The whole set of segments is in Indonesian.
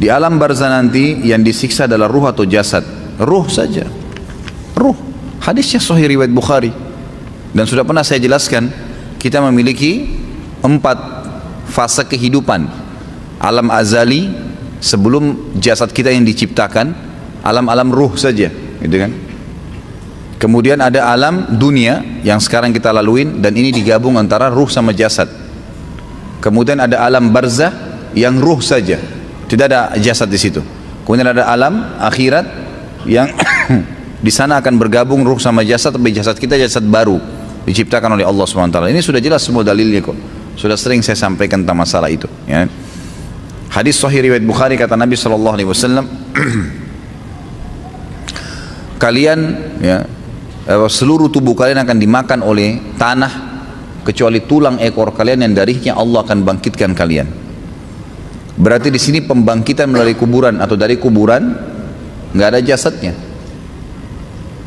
Di alam barzah nanti yang disiksa adalah ruh atau jasad? Ruh saja. Ruh. Hadisnya sahih riwayat Bukhari. Dan sudah pernah saya jelaskan, kita memiliki 4 fase kehidupan. Alam azali sebelum jasad kita yang diciptakan, alam-alam ruh saja, gitu kan? Kemudian ada alam dunia yang sekarang kita laluin, dan ini digabung antara ruh sama jasad. Kemudian ada alam barzah yang ruh saja, tidak ada jasad di situ. Kemudian ada alam akhirat yang di sana akan bergabung ruh sama jasad, tapi jasad kita jasad baru diciptakan oleh Allah SWT. Ini sudah jelas semua dalilnya kok. Sudah sering saya sampaikan tentang masalah itu. Ya. Hadis sahih riwayat Bukhari, kata Nabi SAW, kalian, ya, seluruh tubuh kalian akan dimakan oleh tanah kecuali tulang ekor kalian yang darinya Allah akan bangkitkan kalian. Berarti di sini pembangkitan melalui kuburan atau dari kuburan nggak ada jasadnya.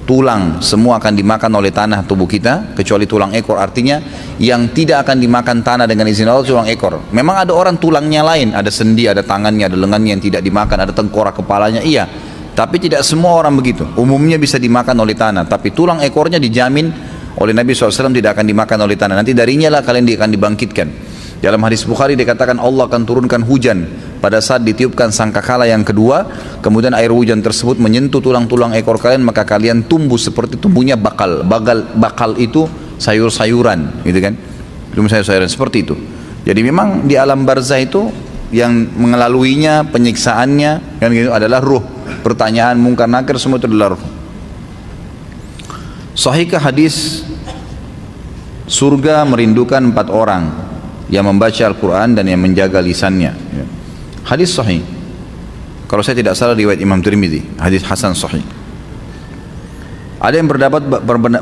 Tulang semua akan dimakan oleh tanah tubuh kita kecuali tulang ekor. Artinya yang tidak akan dimakan tanah dengan izin Allah tulang ekor. Memang ada orang tulangnya lain, ada sendi, ada tangannya, ada lengannya yang tidak dimakan, ada tengkorak kepalanya, iya. Tapi tidak semua orang begitu. Umumnya bisa dimakan oleh tanah, tapi tulang ekornya dijamin oleh Nabi SAW tidak akan dimakan oleh tanah. Nanti darinya lah kalian akan dibangkitkan. Dalam hadis Bukhari dikatakan Allah akan turunkan hujan pada saat ditiupkan sangkakala yang kedua. Kemudian air hujan tersebut menyentuh tulang-tulang ekor kalian, maka kalian tumbuh seperti tumbuhnya bakal. Bakal itu sayur-sayuran, gitu kan? Itu sayur-sayuran seperti itu. Jadi memang di alam barzah itu yang mengelaluinya, penyiksaannya, kan gitu, adalah ruh. Pertanyaan mungkar nakir semua itu adalah ruh. Sahihkah hadis surga merindukan 4 orang yang membaca Al-Quran dan yang menjaga lisannya? Hadis sahih. Kalau saya tidak salah riwayat Imam Tirmidzi, hadis hasan sahih. Ada yang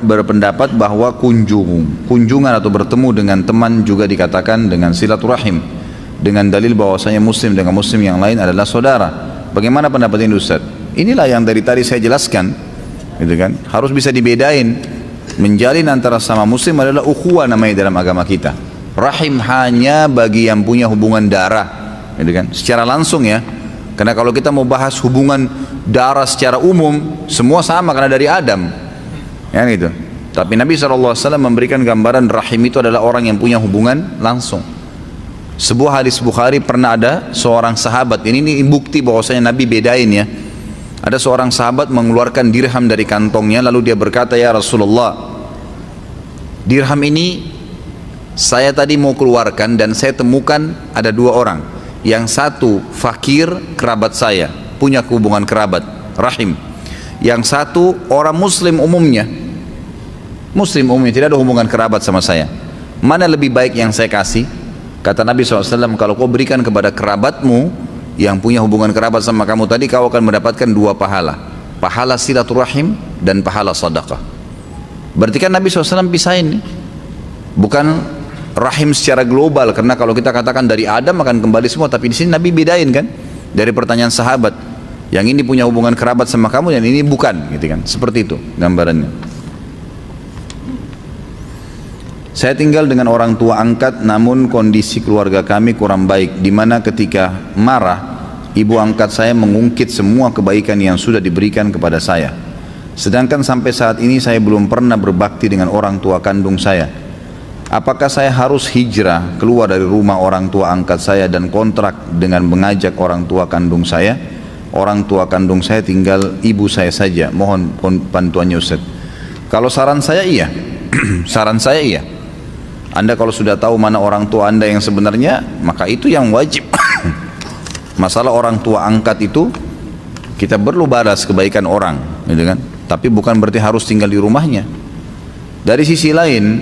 berpendapat bahwa kunjungan atau bertemu dengan teman juga dikatakan dengan silaturahim, dengan dalil bahwasanya muslim dengan muslim yang lain adalah saudara. Bagaimana pendapat ini Ustaz? Inilah yang dari tadi saya jelaskan, gitu kan? Harus bisa dibedain. Menjalin antara sama muslim adalah ukhuwah namanya dalam agama kita. Rahim hanya bagi yang punya hubungan darah, gitu kan? Secara langsung ya. Karena kalau kita mau bahas hubungan darah secara umum, semua sama karena dari Adam, ya gitu. Tapi Nabi SAW memberikan gambaran rahim itu adalah orang yang punya hubungan langsung. Sebuah hadis Bukhari pernah ada seorang sahabat, ini bukti bahwasanya Nabi bedain ya. Ada seorang sahabat mengeluarkan dirham dari kantongnya, lalu dia berkata, ya Rasulullah, dirham ini saya tadi mau keluarkan dan saya temukan ada 2 orang. Yang satu fakir, kerabat saya, punya hubungan kerabat, rahim. Yang satu orang muslim umumnya, tidak ada hubungan kerabat sama saya. Mana lebih baik yang saya kasih? Kata Nabi SAW, kalau kau berikan kepada kerabatmu yang punya hubungan kerabat sama kamu tadi, kau akan mendapatkan 2 pahala. Pahala silaturahim dan pahala sedekah. Berarti kan Nabi SAW pisahin nih. Bukan rahim secara global, karena kalau kita katakan dari Adam akan kembali semua, tapi di sini Nabi bedain kan, dari pertanyaan sahabat, yang ini punya hubungan kerabat sama kamu, yang ini bukan, gitu kan? Seperti itu gambarannya. Saya tinggal dengan orang tua angkat, namun kondisi keluarga kami kurang baik, di mana ketika marah, ibu angkat saya mengungkit semua kebaikan yang sudah diberikan kepada saya. Sedangkan sampai saat ini saya belum pernah berbakti dengan orang tua kandung saya. Apakah saya harus hijrah keluar dari rumah orang tua angkat saya dan kontrak dengan mengajak orang tua kandung saya? Orang tua kandung saya tinggal ibu saya saja. Mohon bantuannya Ustaz. Kalau saran saya iya. Saran saya iya. Anda kalau sudah tahu mana orang tua Anda yang sebenarnya, maka itu yang wajib. Masalah orang tua angkat itu, kita perlu balas kebaikan orang, gitu kan? Tapi bukan berarti harus tinggal di rumahnya. Dari sisi lain,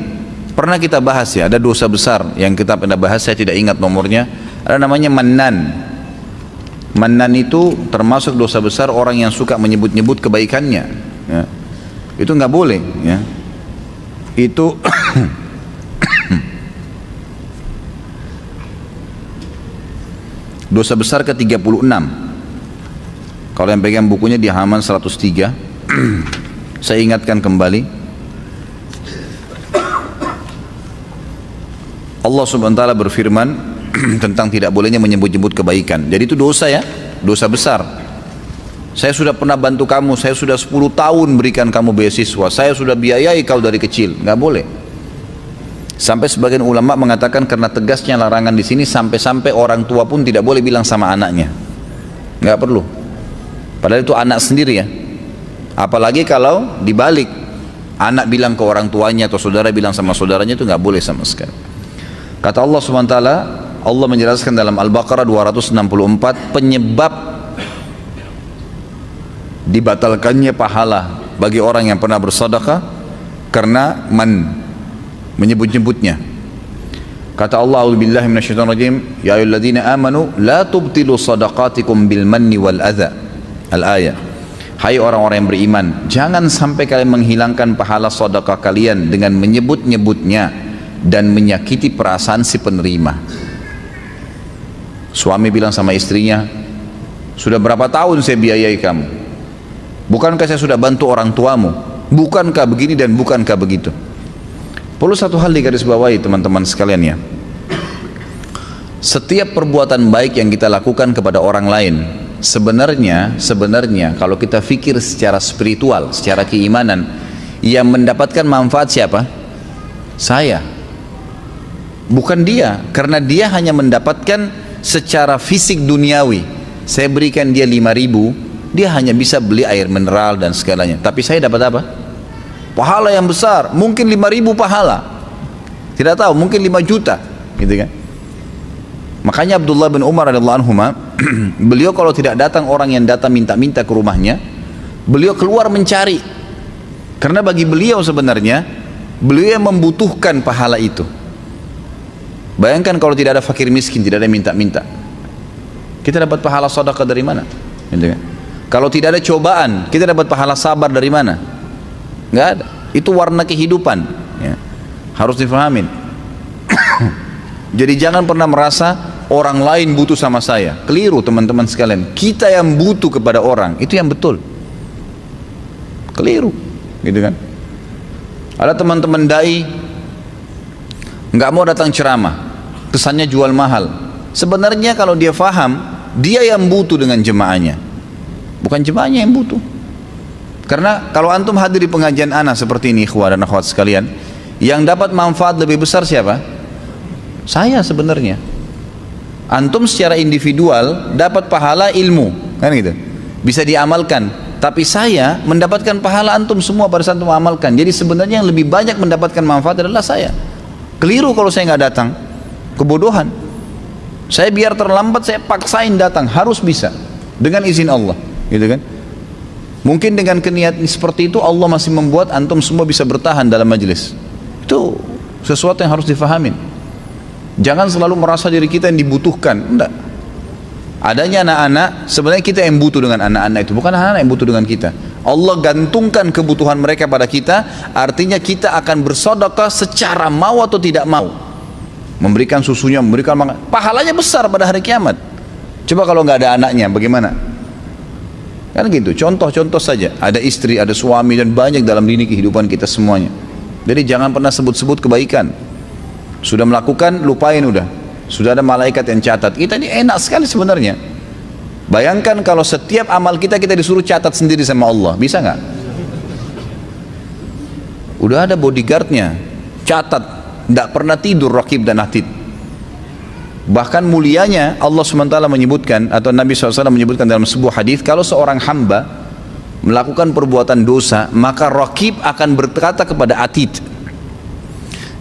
pernah kita bahas ya, ada dosa besar yang kita pernah bahas, saya tidak ingat nomornya, ada namanya mannan. Mannan itu termasuk dosa besar orang yang suka menyebut-nyebut kebaikannya, ya. Itu nggak boleh, ya. Itu dosa besar ke-36. Kalau yang pegang bukunya di halaman 103. Saya ingatkan kembali, Allah subhanahu wa ta'ala berfirman tentang tidak bolehnya menyebut-nyebut kebaikan. Jadi itu dosa ya, dosa besar. Saya sudah pernah bantu kamu, saya sudah 10 tahun berikan kamu beasiswa, saya sudah biayai kau dari kecil. Nggak boleh. Sampai sebagian ulama mengatakan karena tegasnya larangan di sini, sampai-sampai orang tua pun tidak boleh bilang sama anaknya. Nggak perlu. Padahal itu anak sendiri ya. Apalagi kalau dibalik, anak bilang ke orang tuanya atau saudara bilang sama saudaranya, itu nggak boleh sama sekali. Kata Allah SWT, Allah menjelaskan dalam Al-Baqarah 264 penyebab dibatalkannya pahala bagi orang yang pernah bersedekah karena menyebut-nyebutnya. Kata Allah, a'udzubillahi minasyaitonirrajim, ya ayyuhalladzina amanu la tubtilu shadaqatikum bil manni wal adza. Al-ayat. Hai orang-orang yang beriman, jangan sampai kalian menghilangkan pahala sedekah kalian dengan menyebut-nyebutnya dan menyakiti perasaan si penerima. Suami bilang sama istrinya, sudah berapa tahun saya biayai kamu? Bukankah saya sudah bantu orang tuamu? Bukankah begini dan bukankah begitu? Perlu satu hal digarisbawahi teman-teman sekalian ya. Setiap perbuatan baik yang kita lakukan kepada orang lain, sebenarnya kalau kita fikir secara spiritual, secara keimanan, yang mendapatkan manfaat siapa? Saya. Bukan dia, karena dia hanya mendapatkan secara fisik duniawi. Saya berikan dia 5.000, dia hanya bisa beli air mineral dan segalanya. Tapi saya dapat apa? Pahala yang besar, mungkin 5.000 pahala. Tidak tahu, mungkin 5 juta, gitu kan? Makanya Abdullah bin Umar radhiyallahu anhu, beliau kalau tidak datang orang yang datang minta-minta ke rumahnya, beliau keluar mencari. Karena bagi beliau sebenarnya, beliau yang membutuhkan pahala itu. Bayangkan kalau tidak ada fakir miskin, tidak ada minta-minta, kita dapat pahala sedekah dari mana? Gitu kan? Kalau tidak ada cobaan, kita dapat pahala sabar dari mana? Nggak ada. Itu warna kehidupan ya. Harus difahamin. Jadi jangan pernah merasa orang lain butuh sama saya. Keliru teman-teman sekalian. Kita yang butuh kepada orang, itu yang betul. Keliru, gitu kan? Ada teman-teman dai nggak mau datang ceramah, kesannya jual mahal. Sebenarnya kalau dia faham, dia yang butuh dengan jemaahnya, bukan jemaahnya yang butuh. Karena kalau antum hadir di pengajian ana seperti ini, ikhwah dan akhwat sekalian, yang dapat manfaat lebih besar siapa? Saya sebenarnya. Antum secara individual dapat pahala ilmu, kan gitu, bisa diamalkan. Tapi saya mendapatkan pahala antum semua pada saat antum amalkan. Jadi sebenarnya yang lebih banyak mendapatkan manfaat adalah saya. Keliru kalau saya nggak datang, kebodohan. Saya biar terlambat, saya paksain datang, harus bisa dengan izin Allah, gitu kan? Mungkin dengan keniatan seperti itu Allah masih membuat antum semua bisa bertahan dalam majelis. Itu sesuatu yang harus difahamin. Jangan selalu merasa diri kita yang dibutuhkan. Enggak. Adanya anak-anak, sebenarnya kita yang butuh dengan anak-anak itu, bukan anak-anak yang butuh dengan kita. Allah gantungkan kebutuhan mereka pada kita, artinya kita akan bersedekah secara mau atau tidak mau. Memberikan susunya, memberikan makan, pahalanya besar pada hari kiamat. Coba kalau nggak ada anaknya, bagaimana? Kan gitu, contoh-contoh saja. Ada istri, ada suami, dan banyak dalam lini kehidupan kita semuanya. Jadi jangan pernah sebut-sebut kebaikan. Sudah melakukan, lupain udah. Sudah ada malaikat yang catat. Kita ini enak sekali sebenarnya. Bayangkan kalau setiap amal kita disuruh catat sendiri sama Allah, bisa nggak? Udah ada bodyguardnya, catat, tidak pernah tidur Raqib dan Atid. Bahkan mulianya Allah SWT menyebutkan, atau Nabi SAW menyebutkan dalam sebuah hadis, kalau seorang hamba melakukan perbuatan dosa, maka Raqib akan berkata kepada Atid,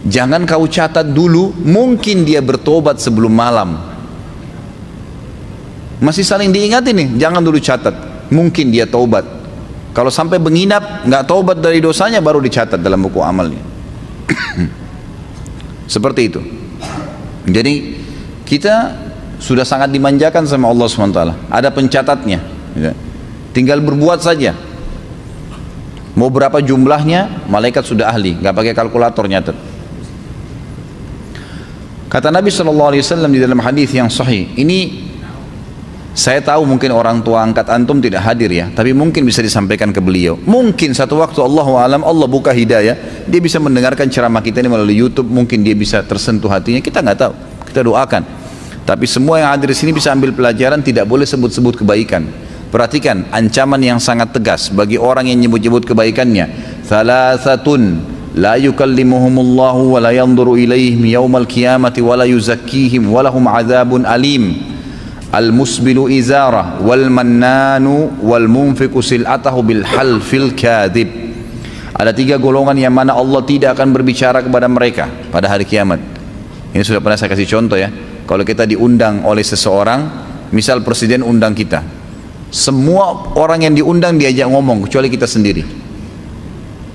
jangan kau catat dulu, mungkin dia bertobat sebelum malam. Masih saling diingatin nih, jangan dulu catat, mungkin dia taubat. Kalau sampai menginap nggak taubat dari dosanya, baru dicatat dalam buku amalnya. Seperti itu. Jadi kita sudah sangat dimanjakan sama Allah SWT. Ada pencatatnya, tinggal berbuat saja. Mau berapa jumlahnya, malaikat sudah ahli, nggak pakai kalkulator nyatet. Kata Nabi SAW di dalam hadis yang sahih, ini saya tahu mungkin orang tua angkat antum tidak hadir ya, tapi mungkin bisa disampaikan ke beliau. Mungkin satu waktu Allah buka hidayah, dia bisa mendengarkan ceramah kita ini melalui YouTube, mungkin dia bisa tersentuh hatinya, kita nggak tahu, kita doakan. Tapi semua yang hadir di sini bisa ambil pelajaran, tidak boleh sebut-sebut kebaikan. Perhatikan ancaman yang sangat tegas bagi orang yang nyebut-nyebut kebaikannya. Thalathatun la yukallimuhumullahu wa la yanzuru ilaihim yaumal qiyamati wa la yuzakkihim wa lahum adzabun alim. Al-musbilu izarah wal mannanu wal munfiqu sil'atahu bil halfil kadhib. Ada 3 golongan yang mana Allah tidak akan berbicara kepada mereka pada hari kiamat. Ini sudah pernah saya kasih contoh ya. Kalau kita diundang oleh seseorang, misal presiden undang kita, semua orang yang diundang diajak ngomong kecuali kita sendiri.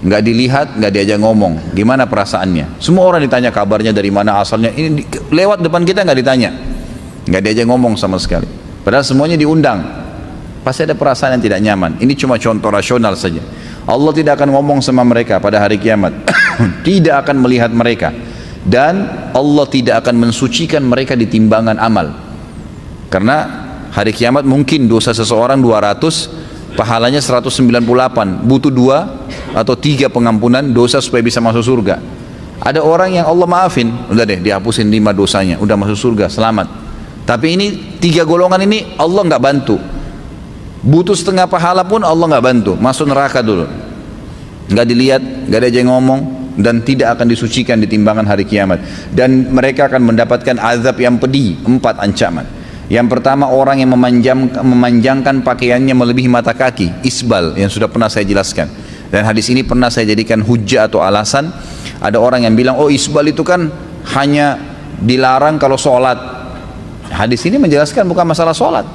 Nggak dilihat, nggak diajak ngomong. Gimana perasaannya? Semua orang ditanya kabarnya, dari mana asalnya. Ini lewat depan kita nggak ditanya, nggak diajak ngomong sama sekali. Padahal semuanya diundang. Pasti ada perasaan yang tidak nyaman. Ini cuma contoh rasional saja. Allah tidak akan ngomong sama mereka pada hari kiamat. Tidak akan melihat mereka. Dan Allah tidak akan mensucikan mereka di timbangan amal. Karena hari kiamat mungkin dosa seseorang 200, pahalanya 198. Butuh 2 atau 3 pengampunan dosa supaya bisa masuk surga. Ada orang yang Allah maafin, udah deh dihapusin 5 dosanya, udah masuk surga, selamat. Tapi ini 3 golongan ini Allah nggak bantu. Butuh setengah pahala pun Allah nggak bantu, masuk neraka dulu. Nggak dilihat, nggak ada yang ngomong, dan tidak akan disucikan di timbangan hari kiamat. Dan mereka akan mendapatkan azab yang pedih, 4 ancaman. Yang pertama, orang yang memanjangkan pakaiannya melebihi mata kaki, isbal, yang sudah pernah saya jelaskan. Dan hadis ini pernah saya jadikan hujjah atau alasan. Ada orang yang bilang, oh isbal itu kan hanya dilarang kalau sholat. Hadis ini menjelaskan bukan masalah sholat,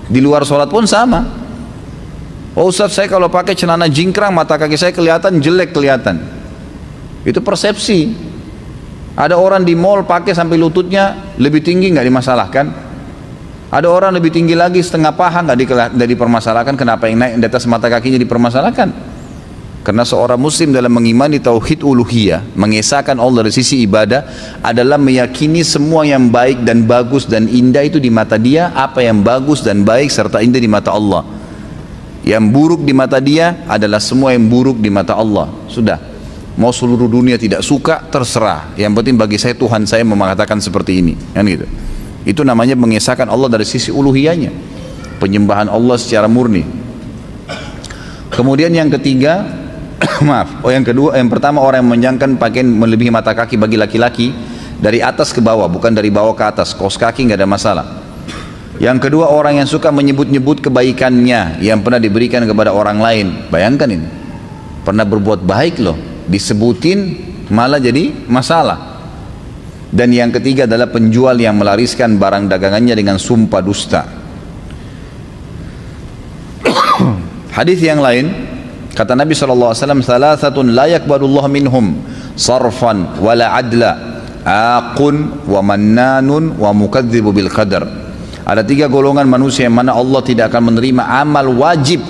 di luar sholat pun sama. Oh Ustaz, saya kalau pakai celana jingkrang mata kaki saya kelihatan jelek, kelihatan. Itu persepsi. Ada orang di mall pakai sampai lututnya lebih tinggi, nggak dimasalahkan. Ada orang lebih tinggi lagi setengah paha, nggak dipermasalahkan. Kenapa yang naik di atas mata kakinya dipermasalahkan? Karena seorang muslim dalam mengimani tauhid uluhiyah, mengesahkan Allah dari sisi ibadah, adalah meyakini semua yang baik dan bagus dan indah itu di mata dia, apa yang bagus dan baik serta indah di mata Allah. Yang buruk di mata dia adalah semua yang buruk di mata Allah. Sudah. Mau seluruh dunia tidak suka, terserah. Yang penting bagi saya, Tuhan saya mengatakan seperti ini. Kan gitu. Itu namanya mengesahkan Allah dari sisi uluhiyahnya, penyembahan Allah secara murni. Kemudian yang ketiga, yang pertama, orang yang menjangkan pakaian melebihi mata kaki bagi laki-laki dari atas ke bawah, bukan dari bawah ke atas. Kaos kaki nggak ada masalah. Yang kedua, orang yang suka menyebut-nyebut kebaikannya yang pernah diberikan kepada orang lain. Bayangkan ini, pernah berbuat baik loh, disebutin malah jadi masalah. Dan yang ketiga adalah penjual yang melariskan barang dagangannya dengan sumpah dusta. Hadis yang lain, kata Nabi SAW, "Thalathatun la yakbalullah minhum sarfan wala adla, aqun wa mannanun wa mukadzibu bil qadar." Ada 3 golongan manusia yang mana Allah tidak akan menerima amal wajib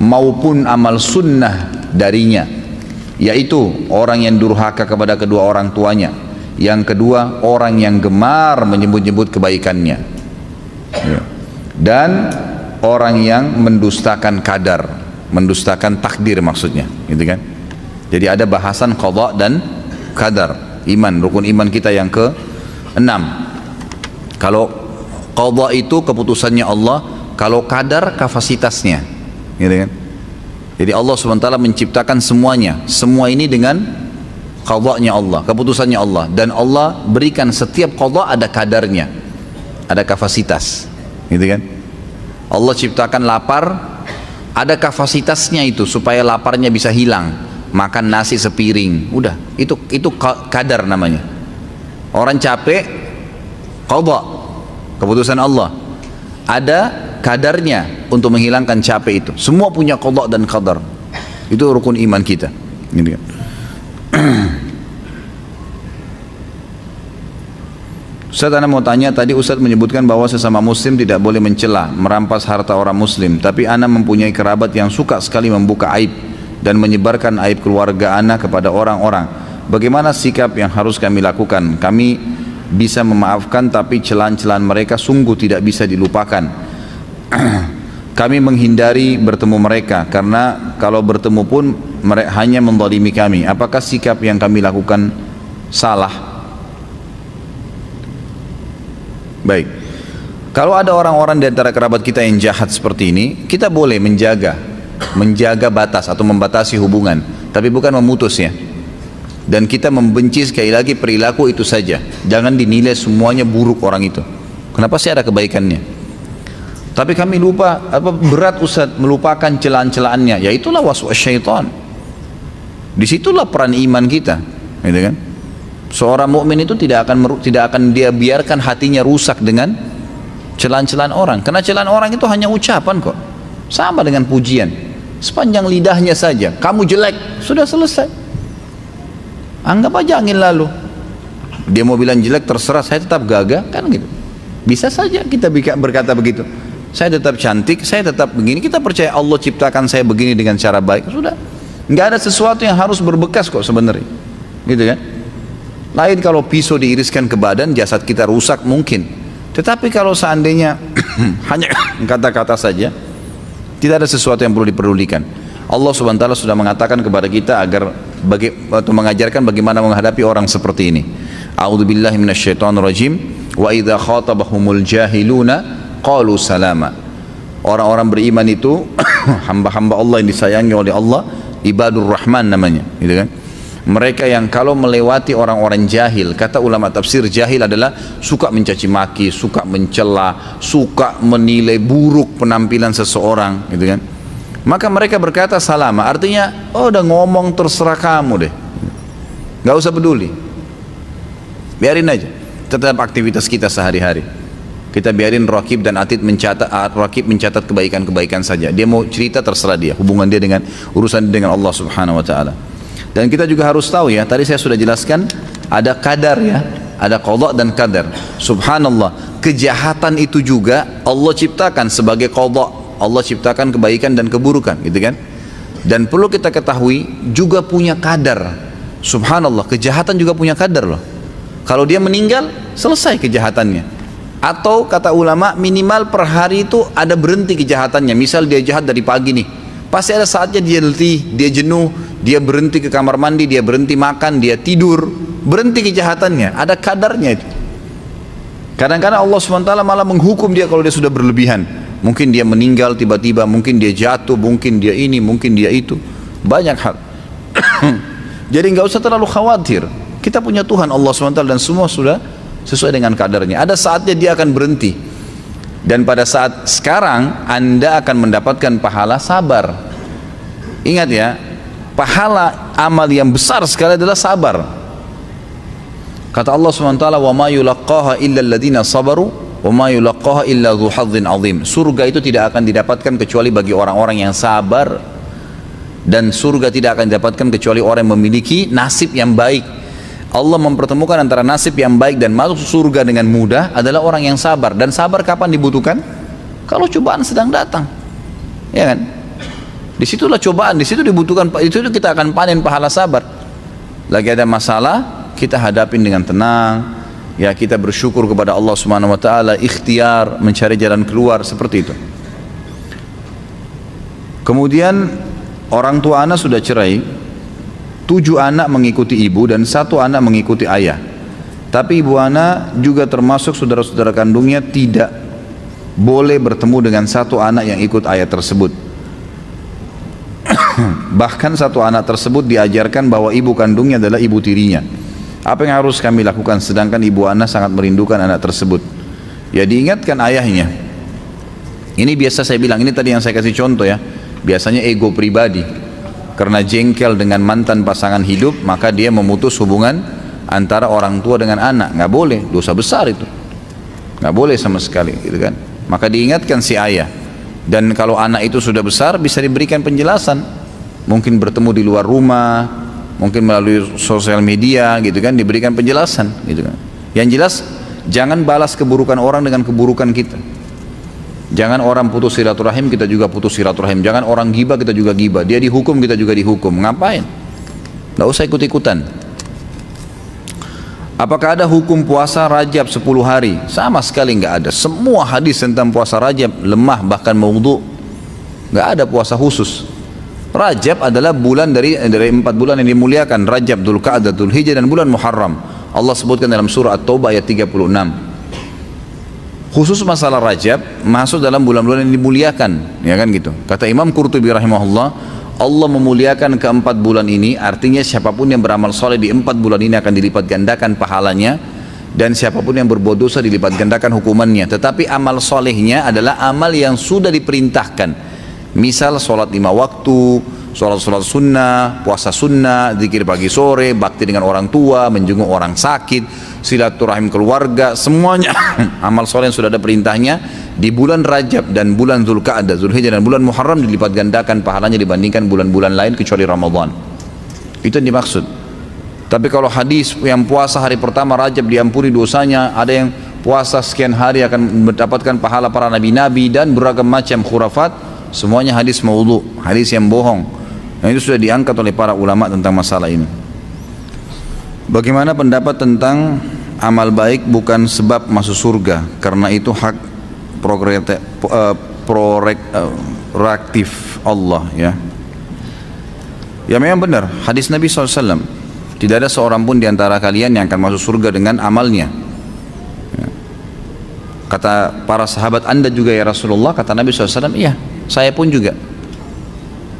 maupun amal sunnah darinya, yaitu orang yang durhaka kepada kedua orang tuanya. Yang kedua, orang yang gemar menyebut-nyebut kebaikannya, dan orang yang mendustakan kadar, mendustakan takdir maksudnya, gitu kan. Jadi ada bahasan qada dan kadar, iman, rukun iman kita yang ke-6. Kalau qada itu keputusannya Allah, kalau kadar kapasitasnya, gitu kan. Jadi Allah SWT menciptakan semuanya, semua ini dengan qadanya Allah, keputusannya Allah, dan Allah berikan setiap qada ada kadarnya, ada kapasitas, gitu kan. Allah ciptakan lapar, ada kapasitasnya itu supaya laparnya bisa hilang, makan nasi sepiring, udah, itu kadar namanya. Orang capek, qada, keputusan Allah, ada kadarnya untuk menghilangkan capek itu. Semua punya qada dan qadar. Itu rukun iman kita, gitu kan. Ustaz, Anda mau tanya, tadi Ustaz menyebutkan bahwa sesama muslim tidak boleh mencela, merampas harta orang muslim, tapi Anda mempunyai kerabat yang suka sekali membuka aib dan menyebarkan aib keluarga Anda kepada orang-orang. Bagaimana sikap yang harus kami lakukan? Kami bisa memaafkan, tapi celaan-celaan mereka sungguh tidak bisa dilupakan. Kami menghindari bertemu mereka, karena kalau bertemu pun mereka hanya menzalimi kami. Apakah sikap yang kami lakukan salah? Baik. Kalau ada orang-orang di antara kerabat kita yang jahat seperti ini, kita boleh menjaga batas atau membatasi hubungan, tapi bukan memutusnya. Dan kita membenci sekali lagi perilaku itu saja. Jangan dinilai semuanya buruk orang itu. Kenapa sih ada kebaikannya? Tapi kami lupa, berat Ustaz melupakan celaan-celaannya. Ya itulah waswas syaitan. Disitulah peran iman kita, gitu kan? Seorang mukmin itu tidak akan dia biarkan hatinya rusak dengan celaan-celaan orang. Karena celaan orang itu hanya ucapan kok. Sama dengan pujian. Sepanjang lidahnya saja, kamu jelek, sudah selesai. Anggap aja angin lalu. Dia mau bilang jelek, terserah, saya tetap gagah, kan gitu. Bisa saja kita berkata begitu. Saya tetap cantik, saya tetap begini. Kita percaya Allah ciptakan saya begini dengan cara baik, sudah. Nggak ada sesuatu yang harus berbekas kok sebenarnya, gitu kan? Lain kalau pisau diiriskan ke badan, jasad kita rusak mungkin. Tetapi kalau seandainya hanya kata-kata saja, tidak ada sesuatu yang perlu diperdulikan. Allah Subhanahu wa taala sudah mengatakan kepada kita agar atau mengajarkan bagaimana menghadapi orang seperti ini. A'udzubillahi minasyaitonirrajim. Wa idza khatabahumul jahiluna qalu salama. Orang-orang beriman itu hamba-hamba Allah yang disayangi oleh Allah, ibadur rahman namanya, gitu kan? Mereka yang kalau melewati orang-orang jahil, kata ulama tafsir, jahil adalah suka mencaci maki, suka mencela, suka menilai buruk penampilan seseorang, gitu kan? Maka mereka berkata salama, artinya oh udah ngomong terserah kamu deh, nggak usah peduli, biarin aja, tetap aktivitas kita sehari-hari. Kita biarin Raqib dan Atid mencatat kebaikan-kebaikan saja. Dia mau cerita terserah dia, hubungan dia dengan urusan dia dengan Allah Subhanahu wa taala. Dan kita juga harus tahu ya, tadi saya sudah jelaskan ada kadar ya, ada qada dan kadar. Subhanallah, kejahatan itu juga Allah ciptakan sebagai qada. Allah ciptakan kebaikan dan keburukan, gitu kan? Dan perlu kita ketahui juga punya kadar. Subhanallah, kejahatan juga punya kadar loh. Kalau dia meninggal, selesai kejahatannya. Atau kata ulama minimal per hari itu ada berhenti kejahatannya. Misal dia jahat dari pagi nih, pasti ada saatnya dia letih, dia jenuh, dia berhenti ke kamar mandi, dia berhenti makan, dia tidur, berhenti kejahatannya. Ada kadarnya itu. Kadang-kadang Allah SWT malah menghukum dia kalau dia sudah berlebihan. Mungkin dia meninggal tiba-tiba, mungkin dia jatuh, mungkin dia ini, mungkin dia itu. Banyak hal. Jadi nggak usah terlalu khawatir. Kita punya Tuhan Allah SWT dan semua sudah sesuai dengan kadarnya. Ada saatnya dia akan berhenti. Dan pada saat sekarang Anda akan mendapatkan pahala sabar. Ingat ya, pahala amal yang besar sekali adalah sabar. Kata Allah SWT, wa ma yulaqqaha illa alladhina sabaru wa ma yulaqqaha illa dzu hadzin azim. Surga itu tidak akan didapatkan kecuali bagi orang-orang yang sabar, dan surga tidak akan didapatkan kecuali orang yang memiliki nasib yang baik. Allah mempertemukan antara nasib yang baik dan masuk surga dengan mudah adalah orang yang sabar. Dan sabar kapan dibutuhkan? Kalau cobaan sedang datang, ya kan? Disitulah cobaan, disitu dibutuhkan, itu kita akan panen pahala sabar. Lagi ada masalah, kita hadapin dengan tenang, ya, kita bersyukur kepada Allah Subhanahu wa taala, ikhtiar mencari jalan keluar, seperti itu. Kemudian orang tua anak sudah cerai, 7 anak mengikuti ibu dan 1 anak mengikuti ayah. Tapi ibu anak juga termasuk saudara-saudara kandungnya tidak boleh bertemu dengan 1 anak yang ikut ayah tersebut. Bahkan 1 anak tersebut diajarkan bahwa ibu kandungnya adalah ibu tirinya. Apa yang harus kami lakukan sedangkan ibu anak sangat merindukan anak tersebut? Ya, diingatkan ayahnya. Ini biasa saya bilang, ini tadi yang saya kasih contoh ya. Biasanya ego pribadi. Karena jengkel dengan mantan pasangan hidup, maka dia memutus hubungan antara orang tua dengan anak. Nggak boleh, dosa besar itu. Nggak boleh sama sekali, gitu kan? Maka diingatkan si ayah. Dan kalau anak itu sudah besar, bisa diberikan penjelasan. Mungkin bertemu di luar rumah, mungkin melalui sosial media, gitu kan, diberikan penjelasan, gitu kan. Yang jelas, jangan balas keburukan orang dengan keburukan kita. Jangan orang putus silaturahim, kita juga putus silaturahim. Jangan orang gibah, kita juga gibah. Dia dihukum, kita juga dihukum. Ngapain? Nggak usah ikut-ikutan. Apakah ada hukum puasa Rajab 10 hari? Sama sekali nggak ada. Semua hadis tentang puasa Rajab lemah, bahkan maudhu. Nggak ada puasa khusus. Rajab adalah bulan dari 4 bulan yang dimuliakan. Rajab, Dzulqa'dah, Dzulhijjah, dan bulan Muharram. Allah sebutkan dalam surah At-Taubah ayat 36. Khusus masalah Rajab masuk dalam bulan-bulan yang dimuliakan, ya kan gitu. Kata Imam Qurtubi rahimahullah, Allah memuliakan keempat bulan ini, artinya siapapun yang beramal soleh di 4 bulan ini akan dilipat gandakan pahalanya, dan siapapun yang berbuat dosa dilipat gandakan hukumannya. Tetapi amal solehnya adalah amal yang sudah diperintahkan. Misal sholat 5 waktu, sholat sunnah, puasa sunnah, zikir pagi sore, bakti dengan orang tua, menjenguk orang sakit, silaturahim keluarga, semuanya amal soleh yang sudah ada perintahnya di bulan Rajab dan bulan Zulqa'dah, Zulhijjah dan bulan Muharram dilipat gandakan pahalanya dibandingkan bulan-bulan lain kecuali Ramadan. Itu yang dimaksud. Tapi kalau hadis yang puasa hari pertama Rajab diampuni dosanya, ada yang puasa sekian hari akan mendapatkan pahala para nabi-nabi dan beragam macam khurafat, semuanya hadis maudhu, hadis yang bohong. Nah, itu sudah diangkat oleh para ulama tentang masalah ini. Bagaimana pendapat tentang amal baik bukan sebab masuk surga, karena itu hak proaktif Allah, ya. Ya memang benar, hadis Nabi SAW, tidak ada seorang pun di antara kalian yang akan masuk surga dengan amalnya. Ya. Kata para sahabat, Anda juga ya Rasulullah? Kata Nabi SAW, iya, saya pun juga.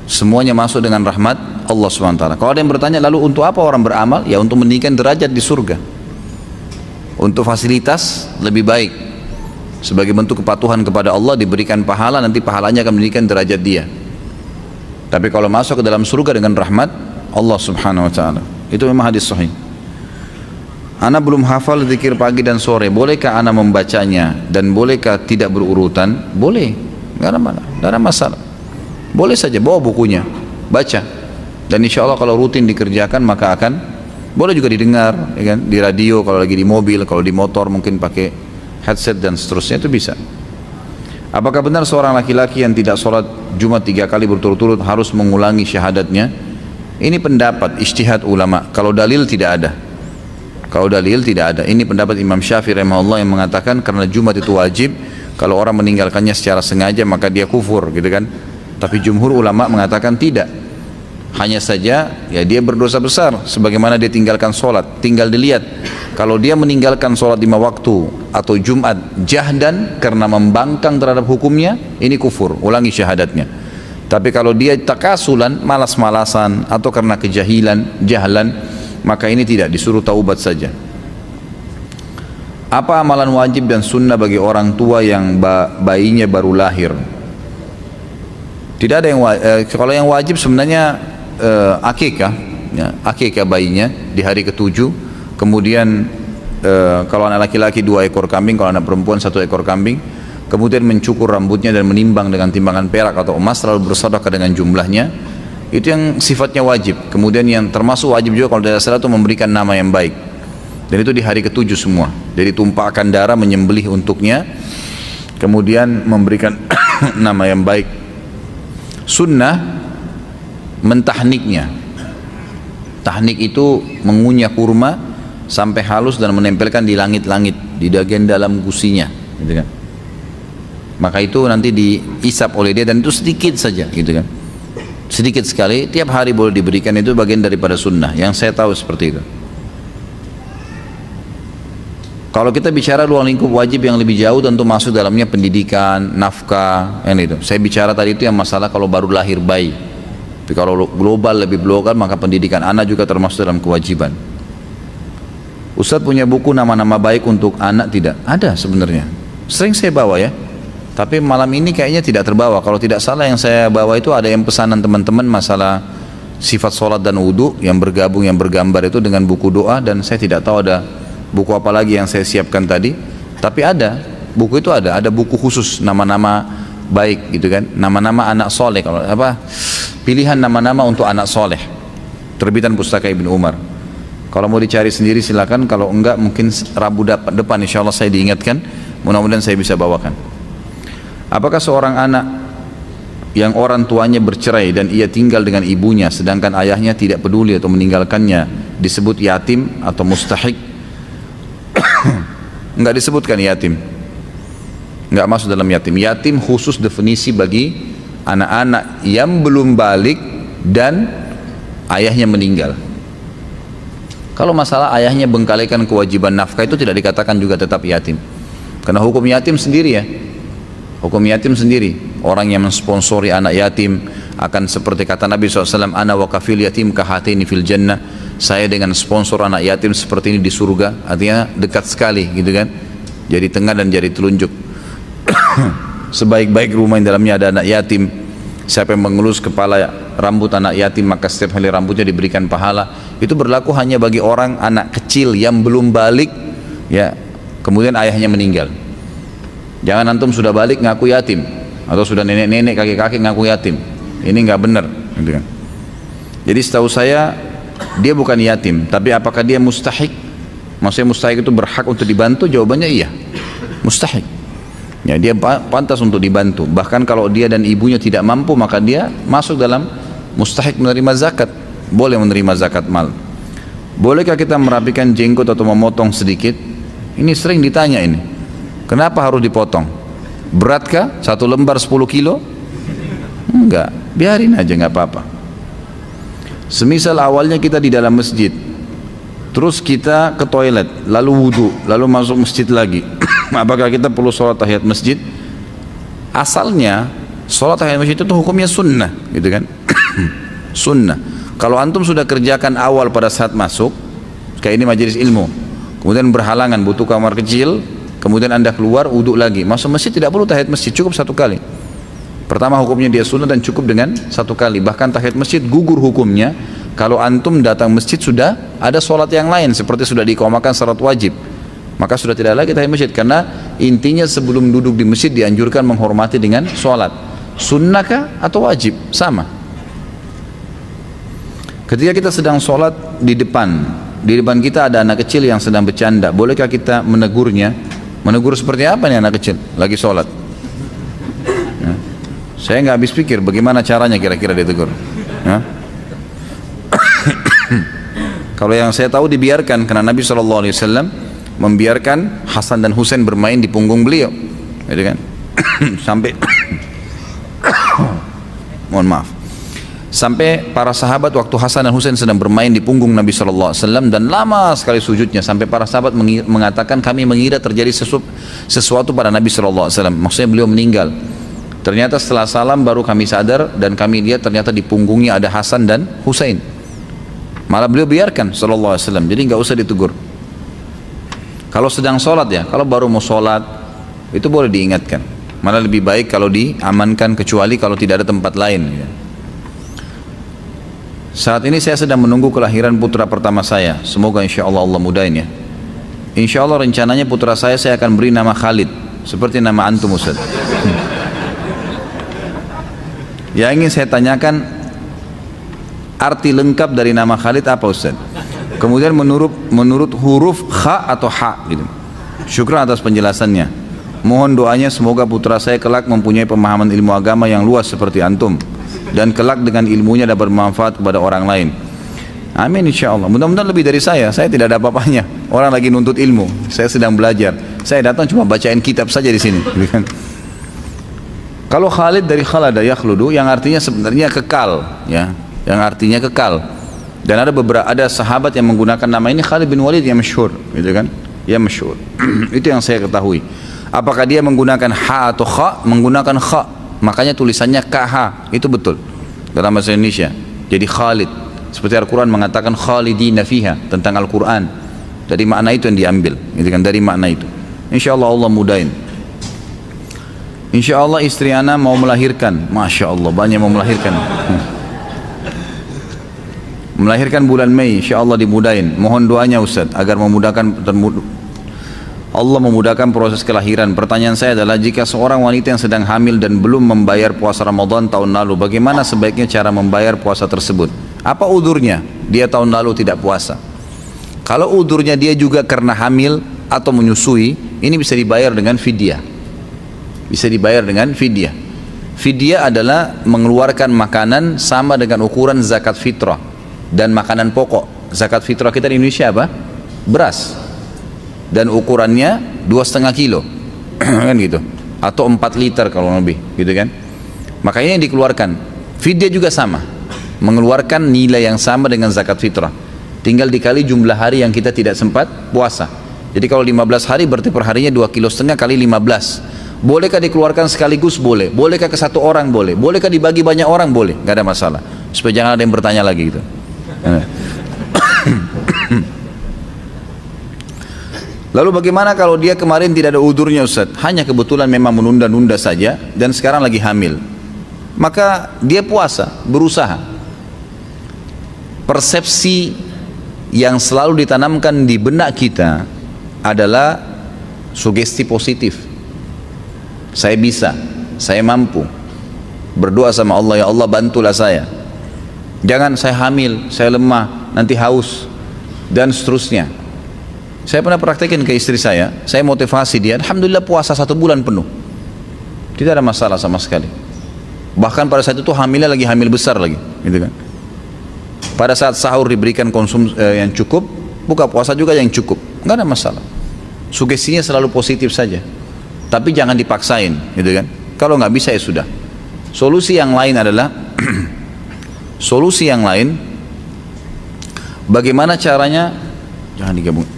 Semuanya masuk dengan rahmat Allah SWT. Kalau ada yang bertanya, lalu untuk apa orang beramal? Ya untuk meninggikan derajat di surga, untuk fasilitas lebih baik, sebagai bentuk kepatuhan kepada Allah, diberikan pahala, nanti pahalanya akan meninggikan derajat dia. Tapi kalau masuk ke dalam surga dengan rahmat Allah Subhanahu Wa Taala, itu memang hadis sahih. Ana belum hafal zikir pagi dan sore, bolehkah ana membacanya dan bolehkah tidak berurutan? Boleh, nggak ada masalah. Boleh saja, bawa bukunya, baca, dan insya Allah kalau rutin dikerjakan maka akan boleh juga didengar, ya kan? Di radio kalau lagi di mobil, kalau di motor mungkin pakai headset dan seterusnya, itu bisa. Apakah benar seorang laki-laki yang tidak sholat Jumat 3 kali berturut-turut harus mengulangi syahadatnya? Ini pendapat ijtihad ulama. Kalau dalil tidak ada. Kalau dalil tidak ada. Ini pendapat Imam Syafi'i rahimahullah yang mengatakan karena Jumat itu wajib, kalau orang meninggalkannya secara sengaja maka dia kufur, gitu kan? Tapi jumhur ulama mengatakan tidak. Hanya saja ya dia berdosa besar sebagaimana dia tinggalkan sholat. Tinggal dilihat, kalau dia meninggalkan sholat 5 waktu atau Jumat jahdan karena membangkang terhadap hukumnya, ini kufur, ulangi syahadatnya. Tapi kalau dia takasulan, malas-malasan atau karena jahlan, maka ini tidak, disuruh taubat saja. Apa amalan wajib dan sunnah bagi orang tua yang bayinya baru lahir? Tidak ada yang kalau yang wajib sebenarnya akikah, ya, akikah bayinya di hari ke-7. Kemudian kalau anak laki-laki 2 ekor kambing, kalau anak perempuan 1 ekor kambing. Kemudian mencukur rambutnya dan menimbang dengan timbangan perak atau emas, lalu bersedekah dengan jumlahnya. Itu yang sifatnya wajib. Kemudian yang termasuk wajib juga kalau tidak salah itu memberikan nama yang baik. Dan itu di hari ke-7 semua. Jadi tumpahkan darah, menyembelih untuknya, kemudian memberikan nama yang baik. Sunnah mentahniknya. Tahnik itu mengunyah kurma sampai halus dan menempelkan di langit-langit, di bagian dalam gusinya, gitu kan. Maka itu nanti diisap oleh dia, dan itu sedikit saja, gitu kan. Sedikit sekali, tiap hari boleh diberikan, itu bagian daripada sunnah. Yang saya tahu seperti itu. Kalau kita bicara ruang lingkup wajib yang lebih jauh, tentu masuk dalamnya pendidikan, nafkah, yang itu. Saya bicara tadi itu yang masalah kalau baru lahir bayi. Tapi kalau global, lebih global, maka pendidikan anak juga termasuk dalam kewajiban. Ustadz punya buku nama-nama baik untuk anak? Tidak ada sebenarnya. Sering saya bawa ya, tapi malam ini kayaknya tidak terbawa. Kalau tidak salah yang saya bawa itu ada yang pesanan teman-teman masalah sifat sholat dan wudhu yang bergabung, yang bergambar itu dengan buku doa, dan saya tidak tahu ada buku apa lagi yang saya siapkan tadi. Tapi ada, buku itu ada buku khusus nama-nama baik, gitu kan, nama-nama anak soleh. Kalau apa, pilihan nama-nama untuk anak soleh, terbitan Pustaka Ibnu Umar. Kalau mau dicari sendiri silakan, kalau enggak mungkin Rabu depan insya Allah saya diingatkan, mudah-mudahan saya bisa bawakan. Apakah seorang anak yang orang tuanya bercerai dan ia tinggal dengan ibunya sedangkan ayahnya tidak peduli atau meninggalkannya disebut yatim atau mustahik? Enggak disebutkan yatim, enggak masuk dalam yatim. Yatim khusus definisi bagi anak-anak yang belum balik dan ayahnya meninggal. Kalau masalah ayahnya bengkalikan kewajiban nafkah itu tidak dikatakan juga tetap yatim. Karena hukum yatim sendiri ya. Hukum yatim sendiri. Orang yang mensponsori anak yatim akan seperti kata Nabi SAW, ana wa kafil yatim kahatini fil jannah. Saya dengan sponsor anak yatim seperti ini di surga. Artinya dekat sekali gitu kan. Jari tengah dan jari telunjuk. Sebaik-baik rumah yang dalamnya ada anak yatim, siapa yang mengelus kepala rambut anak yatim maka setiap helai rambutnya diberikan pahala. Itu berlaku hanya bagi orang anak kecil yang belum balik ya, kemudian ayahnya meninggal. Jangan antum sudah balik ngaku yatim, atau sudah nenek-nenek kakek-kakek ngaku yatim. Ini nggak benar gitu kan. Jadi setahu saya dia bukan yatim, tapi apakah dia mustahik? Maksudnya mustahik itu berhak untuk dibantu? Jawabannya iya, mustahik ya, dia pantas untuk dibantu. Bahkan kalau dia dan ibunya tidak mampu, maka dia masuk dalam mustahik menerima zakat. Boleh menerima zakat mal. Bolehkah kita merapikan jenggot atau memotong sedikit? Ini sering ditanya ini. Kenapa harus dipotong? Beratkah? 1 lembar 10 kilo? Enggak, biarin aja, enggak apa-apa. Semisal awalnya kita di dalam masjid, terus kita ke toilet, lalu wudhu, lalu masuk masjid lagi. Apakah kita perlu sholat tahiyat masjid? Asalnya sholat tahiyat masjid itu hukumnya sunnah gitu kan. Sunnah. Kalau antum sudah kerjakan awal pada saat masuk, kayak ini majelis ilmu, kemudian berhalangan butuh kamar kecil, kemudian anda keluar wudhu lagi, masuk masjid tidak perlu tahiyat masjid, cukup 1 kali. Pertama hukumnya dia sunnah dan cukup dengan 1 kali. Bahkan tahiyat masjid gugur hukumnya kalau antum datang masjid sudah ada sholat yang lain, seperti sudah diiqamahkan syarat wajib, maka sudah tidak lagi tahiyat masjid. Karena intinya sebelum duduk di masjid dianjurkan menghormati dengan sholat. Sunnahkah atau wajib? Sama. Ketika kita sedang sholat di depan kita ada anak kecil yang sedang bercanda, bolehkah kita menegurnya? Menegur seperti apa nih anak kecil lagi sholat? Ya. Saya nggak habis pikir bagaimana caranya kira-kira ditegur. Ya. Kalau yang saya tahu dibiarkan, karena Nabi SAW membiarkan Hasan dan Husain bermain di punggung beliau, gitu kan? Sampai mohon maaf, sampai para sahabat waktu Hasan dan Husain sedang bermain di punggung Nabi SAW dan lama sekali sujudnya, sampai para sahabat mengatakan kami mengira terjadi sesuatu pada Nabi SAW, maksudnya beliau meninggal. Ternyata setelah salam baru kami sadar dan kami lihat ternyata di punggungnya ada Hasan dan Husain. Malah beliau biarkan sallallahu alaihi wasallam, jadi nggak usah ditegur. Kalau sedang sholat ya, kalau baru mau sholat itu boleh diingatkan. Malah lebih baik kalau diamankan, kecuali kalau tidak ada tempat lain ya. Saat ini saya sedang menunggu kelahiran putra pertama saya. Semoga insya Allah Allah mudahin ya. Insya Allah rencananya putra saya akan beri nama Khalid, seperti nama antum Ustaz. Yang ingin saya tanyakan, arti lengkap dari nama Khalid apa Ustaz? Kemudian menurut huruf kha atau ha gitu. Syukran atas penjelasannya. Mohon doanya semoga putra saya kelak mempunyai pemahaman ilmu agama yang luas seperti antum, dan kelak dengan ilmunya dapat bermanfaat kepada orang lain. Amin insyaallah. Mudah-mudahan lebih dari saya tidak ada apa-apanya. Orang lagi nuntut ilmu, saya sedang belajar. Saya datang cuma bacain kitab saja di sini. Kalau Khalid dari khalada yakhludu, yang artinya sebenarnya kekal ya, yang artinya kekal. Dan ada sahabat yang menggunakan nama ini, Khalid bin Walid yang masyhur, gitu kan? Yang masyhur. Itu yang saya ketahui. Apakah dia menggunakan ha atau kha? Menggunakan kha. Makanya tulisannya KH. Itu betul dalam bahasa Indonesia. Jadi Khalid. Seperti Al-Quran mengatakan khalidina fiha tentang Al-Quran. Dari makna itu yang diambil, gitu kan? Dari makna itu. Insyaallah Allah mudahin. Insyaallah istri ana mau melahirkan. Masya Allah banyak mau melahirkan. Melahirkan bulan Mei, insyaallah dimudahin. Mohon doanya Ustaz agar Allah memudahkan proses kelahiran. Pertanyaan saya adalah, jika seorang wanita yang sedang hamil dan belum membayar puasa Ramadan tahun lalu, bagaimana sebaiknya cara membayar puasa tersebut? Apa udurnya dia tahun lalu tidak puasa? Kalau udurnya dia juga karena hamil atau menyusui, ini bisa dibayar dengan fidyah. Bisa dibayar dengan fidyah. Fidyah adalah mengeluarkan makanan sama dengan ukuran zakat fitrah dan makanan pokok. Zakat fitrah kita di Indonesia apa? Beras. Dan ukurannya 2,5 kilo kan gitu, atau 4 liter kalau lebih gitu kan. Makanya yang dikeluarkan fidyah juga sama, mengeluarkan nilai yang sama dengan zakat fitrah, tinggal dikali jumlah hari yang kita tidak sempat puasa. Jadi kalau 15 hari berarti perharinya 2,5 kilo kali 15. Bolehkah dikeluarkan sekaligus? Boleh. Bolehkah ke satu orang? Boleh. Bolehkah dibagi banyak orang? Boleh. Gak ada masalah. Supaya jangan ada yang bertanya lagi gitu. Lalu bagaimana kalau dia kemarin tidak ada udurnya Ustaz? Hanya kebetulan memang menunda-nunda saja dan sekarang lagi hamil. Maka dia puasa, berusaha. Persepsi yang selalu ditanamkan di benak kita adalah sugesti positif. Saya bisa, saya mampu. Berdoa sama Allah, ya Allah bantulah saya. Jangan saya hamil, saya lemah, nanti haus, dan seterusnya. Saya pernah praktekin ke istri saya motivasi dia, alhamdulillah puasa 1 bulan penuh. Tidak ada masalah sama sekali. Bahkan pada saat itu hamilnya lagi hamil besar lagi, gitu kan. Pada saat sahur diberikan konsumsi yang cukup, buka puasa juga yang cukup, nggak ada masalah. Sugestinya selalu positif saja, tapi jangan dipaksain, gitu kan. Kalau nggak bisa ya sudah. Solusi yang lain adalah solusi yang lain, bagaimana caranya? Jangan digabung.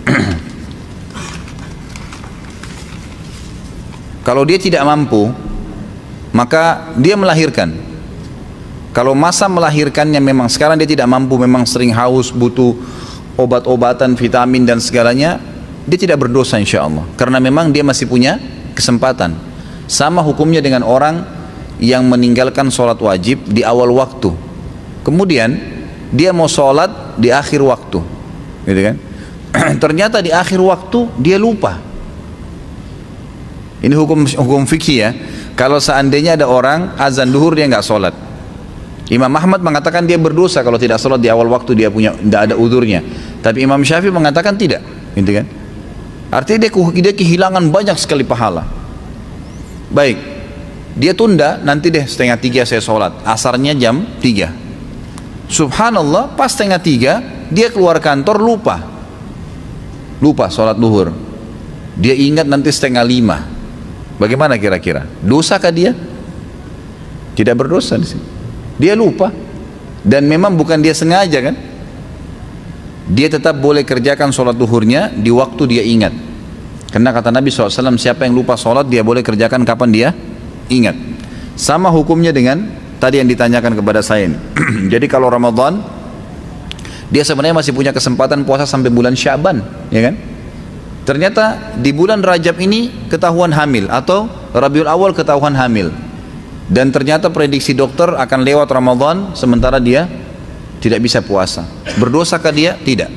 Kalau dia tidak mampu, maka dia melahirkan. Kalau masa melahirkannya memang sekarang dia tidak mampu, memang sering haus, butuh obat-obatan, vitamin dan segalanya, dia tidak berdosa insya Allah. Karena memang dia masih punya kesempatan. Sama hukumnya dengan orang yang meninggalkan sholat wajib di awal waktu. Kemudian dia mau sholat di akhir waktu, gitu kan? Ternyata di akhir waktu dia lupa. Ini hukum fikih ya. Kalau seandainya ada orang azan duhur dia nggak sholat, Imam Ahmad mengatakan dia berdosa kalau tidak sholat di awal waktu, dia punya tidak ada udurnya. Tapi Imam Syafi'i mengatakan tidak, gitu kan? Artinya dia kehilangan banyak sekali pahala. Baik, dia tunda, nanti deh 2:30 saya sholat, asarnya jam 3. Subhanallah, pas 2:30 dia keluar kantor lupa sholat duhur. Dia ingat nanti 4:30. Bagaimana kira-kira? Dosakah dia? Tidak berdosa di sini. Dia lupa, dan memang bukan dia sengaja kan? Dia tetap boleh kerjakan sholat duhurnya di waktu dia ingat. Karena kata Nabi SAW, siapa yang lupa sholat dia boleh kerjakan kapan dia ingat. Sama hukumnya dengan tadi yang ditanyakan kepada saya ini. Jadi kalau Ramadan, dia sebenarnya masih punya kesempatan puasa sampai bulan Syaban, ya kan? Ternyata di bulan Rajab ini ketahuan hamil, atau Rabiul Awal ketahuan hamil, dan ternyata prediksi dokter akan lewat Ramadan sementara dia tidak bisa puasa. Berdosakah dia? Tidak.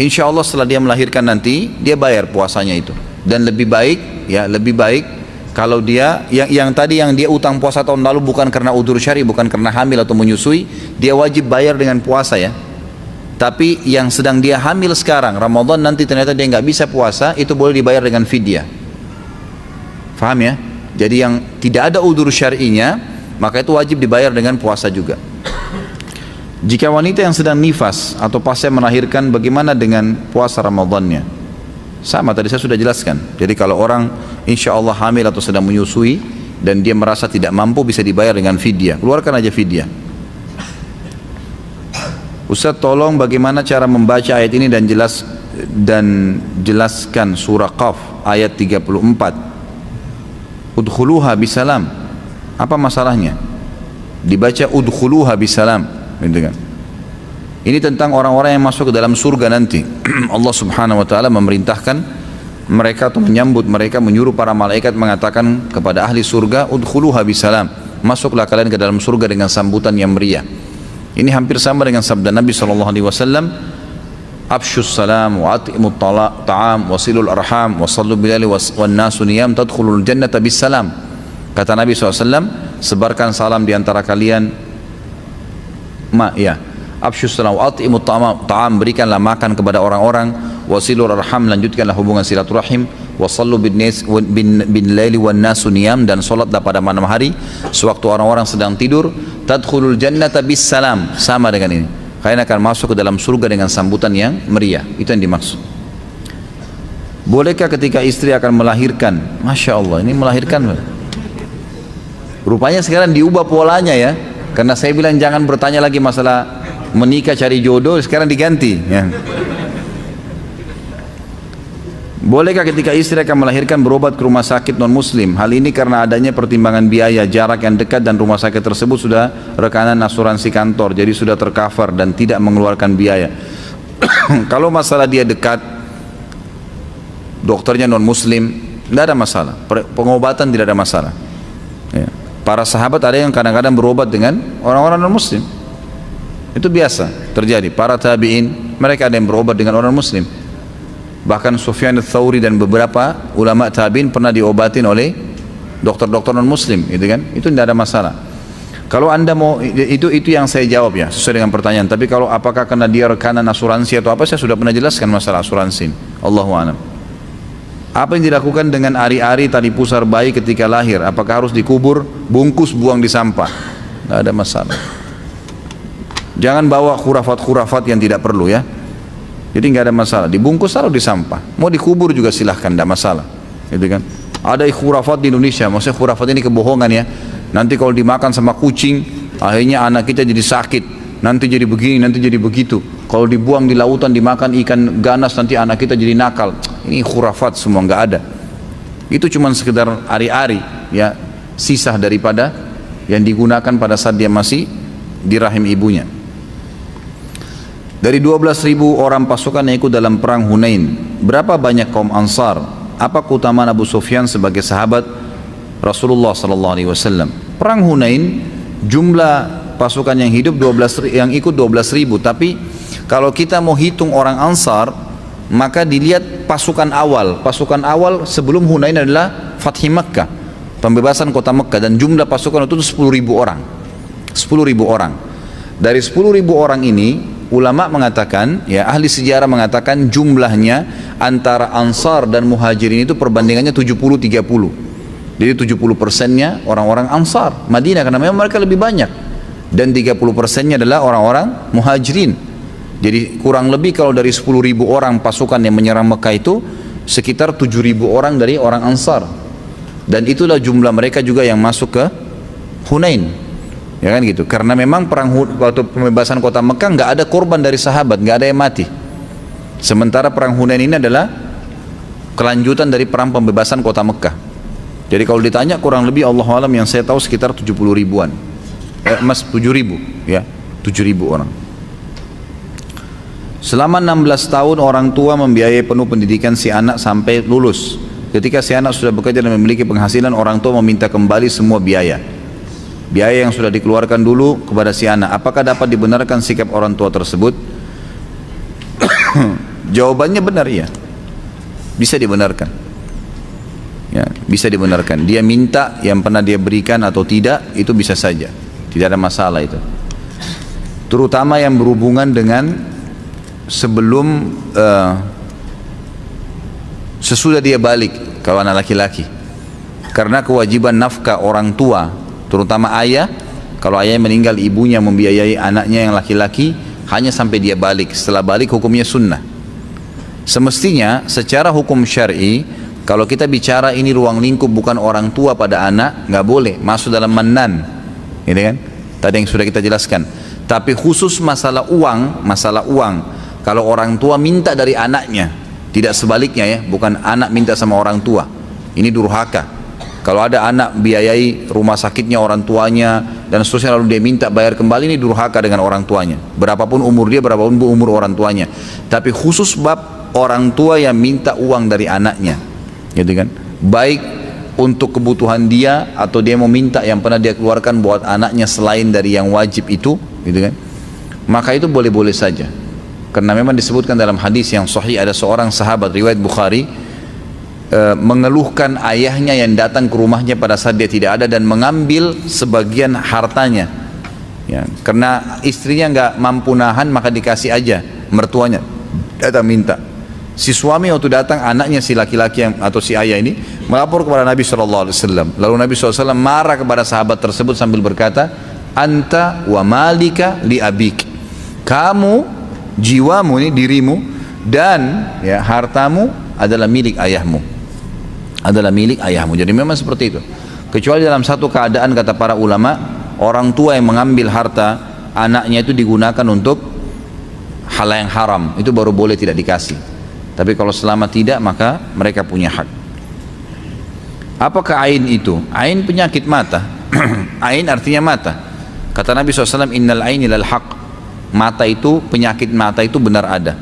Insya Allah setelah dia melahirkan nanti dia bayar puasanya itu. Dan lebih baik, ya lebih baik kalau dia yang tadi yang dia utang puasa tahun lalu bukan karena udzur syar'i, bukan karena hamil atau menyusui, dia wajib bayar dengan puasa ya. Tapi yang sedang dia hamil sekarang, Ramadan nanti ternyata dia nggak bisa puasa, itu boleh dibayar dengan fidyah. Faham ya? Jadi yang tidak ada udzur syar'inya, maka itu wajib dibayar dengan puasa juga. Jika wanita yang sedang nifas atau pasca melahirkan, bagaimana dengan puasa Ramadannya? Sama tadi saya sudah jelaskan. Jadi kalau orang insya Allah hamil atau sedang menyusui dan dia merasa tidak mampu, bisa dibayar dengan fidyah. Keluarkan aja fidyah. Ustaz, tolong bagaimana cara membaca ayat ini dan jelaskan surah Qaf ayat 34. Udkhuluha bisalam. Apa masalahnya? Dibaca udkhuluha bisalam, gitu kan? Ini tentang orang-orang yang masuk ke dalam surga nanti. Allah Subhanahu wa taala memerintahkan mereka atau menyambut mereka, menyuruh para malaikat mengatakan kepada ahli surga, udkhuluha bisalam. Masuklah kalian ke dalam surga dengan sambutan yang meriah. Ini hampir sama dengan sabda Nabi SAW, Abshus salam wa at'imut ta'am wasilul arham wa sallu bilali wan nasu niyam tadkhulul jannata bis salam. Kata Nabi SAW, sebarkan salam di antara kalian. Abshus salam wa at'imut ta'am, berikanlah makan kepada orang-orang, wasilul arham, lanjutkanlah hubungan silaturahim, wa sallu bin laili wan nasu niyam, dan salatlah pada malam hari sewaktu orang-orang sedang tidur. Tadkhulul jannata bis salam, sama dengan ini. Kalian akan masuk ke dalam surga dengan sambutan yang meriah. Itu yang dimaksud. Bolehkah ketika istri akan melahirkan? Masya Allah, ini melahirkan. Rupanya sekarang diubah polanya ya. Karena saya bilang jangan bertanya lagi masalah menikah cari jodoh, sekarang diganti ya. Bolehkah ketika istri akan melahirkan berobat ke rumah sakit non muslim? Hal ini karena adanya pertimbangan biaya, jarak yang dekat dan rumah sakit tersebut sudah rekanan asuransi kantor, jadi sudah tercover dan tidak mengeluarkan biaya. Kalau masalah dia dekat, dokternya non muslim, tidak ada masalah. Pengobatan tidak ada masalah. Ya. Para sahabat ada yang kadang-kadang berobat dengan orang-orang non muslim. Itu biasa terjadi. Para tabi'in, mereka ada yang berobat dengan orang muslim. Bahkan Sufyan ats-Tsauri dan beberapa ulama tabi'in pernah diobatin oleh dokter-dokter non muslim, gitu kan? Itu tidak ada masalah. Kalau Anda mau, itu yang saya jawab ya, sesuai dengan pertanyaan. Tapi kalau apakah karena dia rekanan asuransi atau apa, saya sudah pernah jelaskan masalah asuransi. Allahu a'lam. Apa yang dilakukan dengan ari-ari tali pusar bayi ketika lahir? Apakah harus dikubur, bungkus, buang di sampah? Tidak ada masalah. Jangan bawa khurafat-khurafat yang tidak perlu ya. Jadi nggak ada masalah, dibungkus taruh di sampah. Mau dikubur juga silahkan, tidak masalah. Gitu kan? Ada khurafat di Indonesia, maksudnya khurafat ini kebohongan ya. Nanti kalau dimakan sama kucing, akhirnya anak kita jadi sakit. Nanti jadi begini, nanti jadi begitu. Kalau dibuang di lautan, dimakan ikan ganas, nanti anak kita jadi nakal. Ini khurafat semua, nggak ada. Itu cuma sekedar ari-ari, ya, sisa daripada yang digunakan pada saat dia masih di rahim ibunya. Dari 12.000 orang pasukan yang ikut dalam perang Hunain, berapa banyak kaum Ansar? Apa keutamaan Abu Sufyan sebagai sahabat Rasulullah SAW? Perang Hunain, jumlah pasukan yang hidup yang ikut 12.000. Tapi kalau kita mau hitung orang Ansar, maka dilihat pasukan awal. Pasukan awal sebelum Hunain adalah Fathi Makkah, pembebasan kota Makkah, dan jumlah pasukan itu 10.000 orang. 10.000 orang. Dari 10.000 orang ini, ulama mengatakan, ya, ahli sejarah mengatakan jumlahnya antara Ansar dan Muhajirin itu perbandingannya 70-30. Jadi 70%-nya orang-orang Ansar Madinah karena memang mereka lebih banyak, dan 30%-nya adalah orang-orang Muhajirin. Jadi kurang lebih kalau dari 10.000 orang pasukan yang menyerang Mekah itu sekitar 7.000 orang dari orang Ansar, dan itulah jumlah mereka juga yang masuk ke Hunain. Ya kan gitu, karena memang perang waktu pembebasan kota Mekah nggak ada korban dari sahabat, nggak ada yang mati. Sementara perang Hunain ini adalah kelanjutan dari perang pembebasan kota Mekah. Jadi kalau ditanya kurang lebih Allah alam yang saya tahu sekitar 70 ribuan, 7.000 ya, 7.000 orang. Selama 16 tahun orang tua membiayai penuh pendidikan si anak sampai lulus. Ketika si anak sudah bekerja dan memiliki penghasilan, orang tua meminta kembali semua biaya yang sudah dikeluarkan dulu kepada si anak. Apakah dapat dibenarkan sikap orang tua tersebut? Jawabannya benar, iya. Bisa dibenarkan. Ya, bisa dibenarkan. Dia minta yang pernah dia berikan atau tidak, itu bisa saja. Tidak ada masalah itu. Terutama yang berhubungan dengan sebelum sesudah dia balik, kalau anak laki-laki. Karena kewajiban nafkah orang tua, terutama ayah, kalau ayah meninggal ibunya membiayai anaknya yang laki-laki hanya sampai dia balik. Setelah balik hukumnya sunnah. Semestinya secara hukum syar'i, kalau kita bicara ini ruang lingkup bukan orang tua pada anak, nggak boleh masuk dalam mannan, gitu kan? Tadi yang sudah kita jelaskan. Tapi khusus masalah uang, kalau orang tua minta dari anaknya, tidak sebaliknya ya, bukan anak minta sama orang tua, ini durhaka. Kalau ada anak biayai rumah sakitnya orang tuanya dan seterusnya, lalu dia minta bayar kembali, ini durhaka dengan orang tuanya. Berapapun umur dia, berapapun umur orang tuanya. Tapi khusus bab orang tua yang minta uang dari anaknya, gitu kan? Baik untuk kebutuhan dia atau dia mau minta yang pernah dia keluarkan buat anaknya selain dari yang wajib itu, gitu kan? Maka itu boleh-boleh saja. Karena memang disebutkan dalam hadis yang sahih, ada seorang sahabat riwayat Bukhari mengeluhkan ayahnya yang datang ke rumahnya pada saat dia tidak ada dan mengambil sebagian hartanya, ya, karena istrinya nggak mampu nahan, maka dikasih aja mertuanya datang minta. Si suami waktu datang, anaknya si laki-laki atau si ayah ini melapor kepada Nabi SAW. Lalu Nabi SAW marah kepada sahabat tersebut sambil berkata, anta wa malika li abik, kamu, jiwamu ini, dirimu dan ya hartamu adalah milik ayahmu, Jadi memang seperti itu. Kecuali dalam satu keadaan, kata para ulama, orang tua yang mengambil harta anaknya itu digunakan untuk hal yang haram, itu baru boleh tidak dikasih. Tapi kalau selama tidak, maka mereka punya hak. Apakah ain itu? Ain penyakit mata. Ain artinya mata. Kata Nabi SAW, innal aini lal haq. Mata itu, penyakit mata itu benar ada.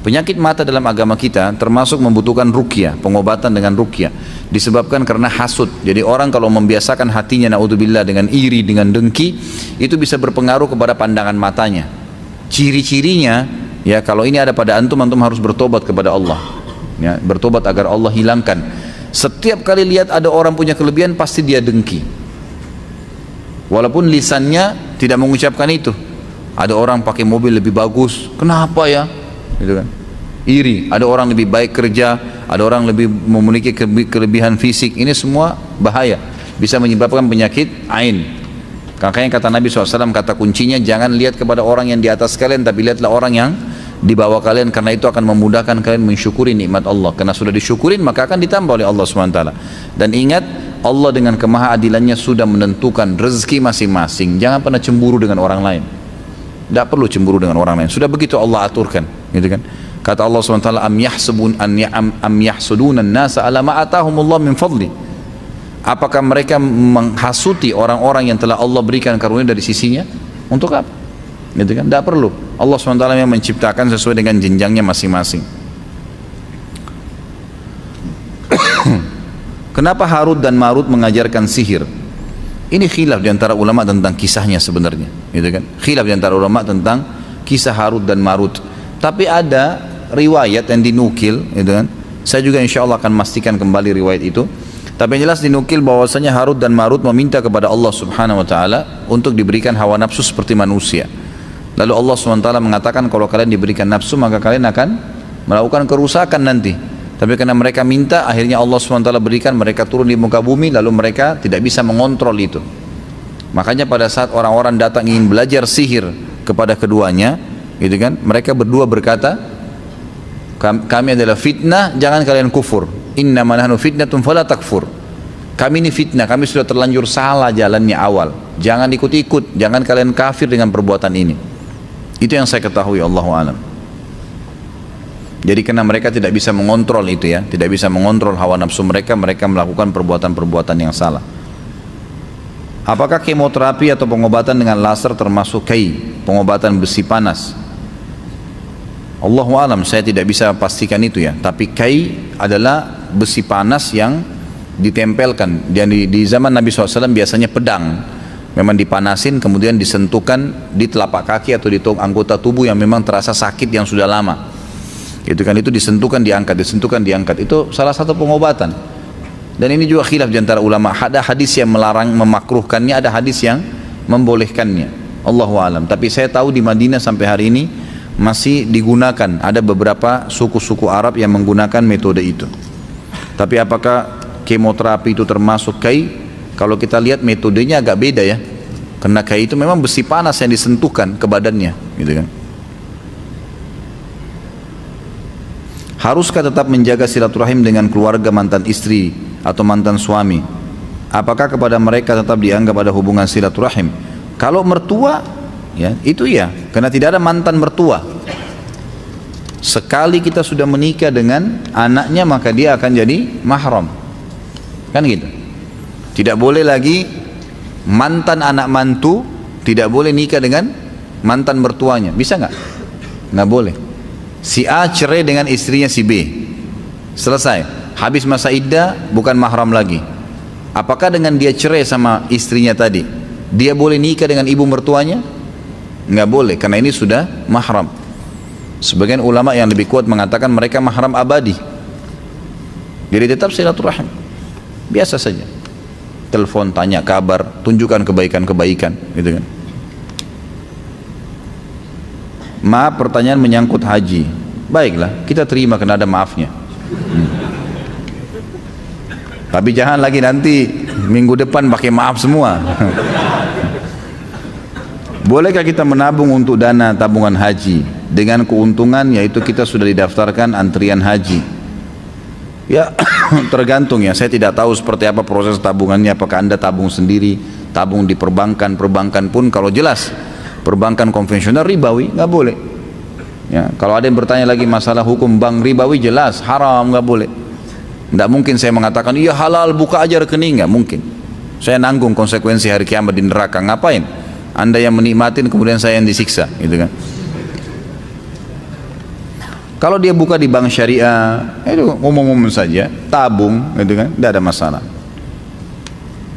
Penyakit mata dalam agama kita termasuk membutuhkan ruqyah, pengobatan dengan ruqyah. Disebabkan karena hasud. Jadi orang kalau membiasakan hatinya, naudzubillah, dengan iri, dengan dengki, itu bisa berpengaruh kepada pandangan matanya. Ciri-cirinya, ya kalau ini ada pada antum, antum harus bertobat kepada Allah. Ya, bertobat agar Allah hilangkan. Setiap kali lihat ada orang punya kelebihan, pasti dia dengki. Walaupun lisannya tidak mengucapkan itu. Ada orang pakai mobil lebih bagus, kenapa ya? Gitu kan. Iri. Ada orang lebih baik kerja, ada orang lebih memiliki kelebihan fisik. Ini semua bahaya. Bisa menyebabkan penyakit ain. Makanya kata Nabi SAW, kata kuncinya jangan lihat kepada orang yang di atas kalian, tapi lihatlah orang yang di bawah kalian, karena itu akan memudahkan kalian mensyukuri nikmat Allah. Karena sudah disyukurin, maka akan ditambah oleh Allah SWT. Dan ingat, Allah dengan kemahaadilannya sudah menentukan rezeki masing-masing. Jangan pernah cemburu dengan orang lain. Tidak perlu cemburu dengan orang lain. Sudah begitu Allah aturkan, gitu kan? Kata Allah SWT, am yahsuduna an-nasa ala ma atahumullah min fadli. Apakah mereka menghasuti orang-orang yang telah Allah berikan karunia dari sisinya? Untuk apa? Gitu kan? Tidak perlu. Allah SWT yang menciptakan sesuai dengan jenjangnya masing-masing. Kenapa Harut dan Marut mengajarkan sihir? Ini khilaf di antara ulama tentang kisahnya sebenarnya, gitu kan? Khilaf di antara ulama tentang kisah Harut dan Marut. Tapi ada riwayat yang dinukil, gitu kan? Saya juga insya Allah akan memastikan kembali riwayat itu. Tapi yang jelas dinukil bahwasanya Harut dan Marut meminta kepada Allah Subhanahu Wa Taala untuk diberikan hawa nafsu seperti manusia. Lalu Allah SWT mengatakan kalau kalian diberikan nafsu maka kalian akan melakukan kerusakan nanti. Tapi karena mereka minta, akhirnya Allah SWT berikan, mereka turun di muka bumi, lalu mereka tidak bisa mengontrol itu. Makanya pada saat orang-orang datang ingin belajar sihir kepada keduanya, gitu kan, mereka berdua berkata, kami adalah fitnah, jangan kalian kufur. Innama nahnu fitnatun fala takfur. Kami ini fitnah, kami sudah terlanjur salah jalannya awal. Jangan ikut-ikut, jangan kalian kafir dengan perbuatan ini. Itu yang saya ketahui, Allahu a'lam. Jadi karena mereka tidak bisa mengontrol itu ya, tidak bisa mengontrol hawa nafsu mereka, mereka melakukan perbuatan-perbuatan yang salah. Apakah kemoterapi atau pengobatan dengan laser termasuk kai, pengobatan besi panas? Allahu a'lam, saya tidak bisa pastikan itu ya. Tapi kai adalah besi panas yang ditempelkan. Dan di zaman Nabi SAW biasanya pedang. Memang dipanasin kemudian disentuhkan di telapak kaki atau di anggota tubuh yang memang terasa sakit yang sudah lama. Itu kan, itu disentuhkan diangkat, disentuhkan diangkat. Itu salah satu pengobatan. Dan ini juga khilaf di antara ulama. Ada hadis yang melarang memakruhkannya, ada hadis yang membolehkannya. Allahu a'lam. Tapi saya tahu di Madinah sampai hari ini masih digunakan. Ada beberapa suku-suku Arab yang menggunakan metode itu. Tapi apakah kemoterapi itu termasuk kai? Kalau kita lihat metodenya agak beda ya. Karena kai itu memang besi panas yang disentuhkan ke badannya, gitu kan. Haruskah tetap menjaga silaturahim dengan keluarga mantan istri atau mantan suami? Apakah kepada mereka tetap dianggap ada hubungan silaturahim? Kalau mertua, ya itu ya, karena tidak ada mantan mertua. Sekali kita sudah menikah dengan anaknya, maka dia akan jadi mahram, kan gitu. Tidak boleh lagi mantan anak mantu, tidak boleh nikah dengan mantan mertuanya. Bisa nggak? Nggak boleh. Si A cerai dengan istrinya si B, selesai, habis masa iddah, bukan mahram lagi. Apakah dengan dia cerai sama istrinya tadi, dia boleh nikah dengan ibu mertuanya? Nggak boleh, karena ini sudah mahram. Sebagian ulama yang lebih kuat mengatakan mereka mahram abadi. Jadi tetap silaturahim, biasa saja. Telepon, tanya kabar, tunjukkan kebaikan-kebaikan, gitu kan. Maaf, pertanyaan menyangkut haji. Baiklah, kita terima karena ada maafnya. Tapi jangan lagi nanti minggu depan pakai maaf semua. Bolehkah kita menabung untuk dana tabungan haji dengan keuntungan yaitu kita sudah didaftarkan antrian haji? Ya tergantung ya, saya tidak tahu seperti apa proses tabungannya. Apakah Anda tabung sendiri, tabung di perbankan? Perbankan pun kalau jelas perbankan konvensional ribawi, nggak boleh. Ya, kalau ada yang bertanya lagi masalah hukum bank ribawi, jelas haram, nggak boleh. Nggak mungkin saya mengatakan iya halal, buka aja rekening, nggak mungkin. Saya nanggung konsekuensi hari kiamat di neraka. Ngapain? Anda yang menikmatin kemudian saya yang disiksa, gitu kan? Kalau dia buka di bank syariah, itu umum-umum saja, tabung, gitu kan? Tidak ada masalah.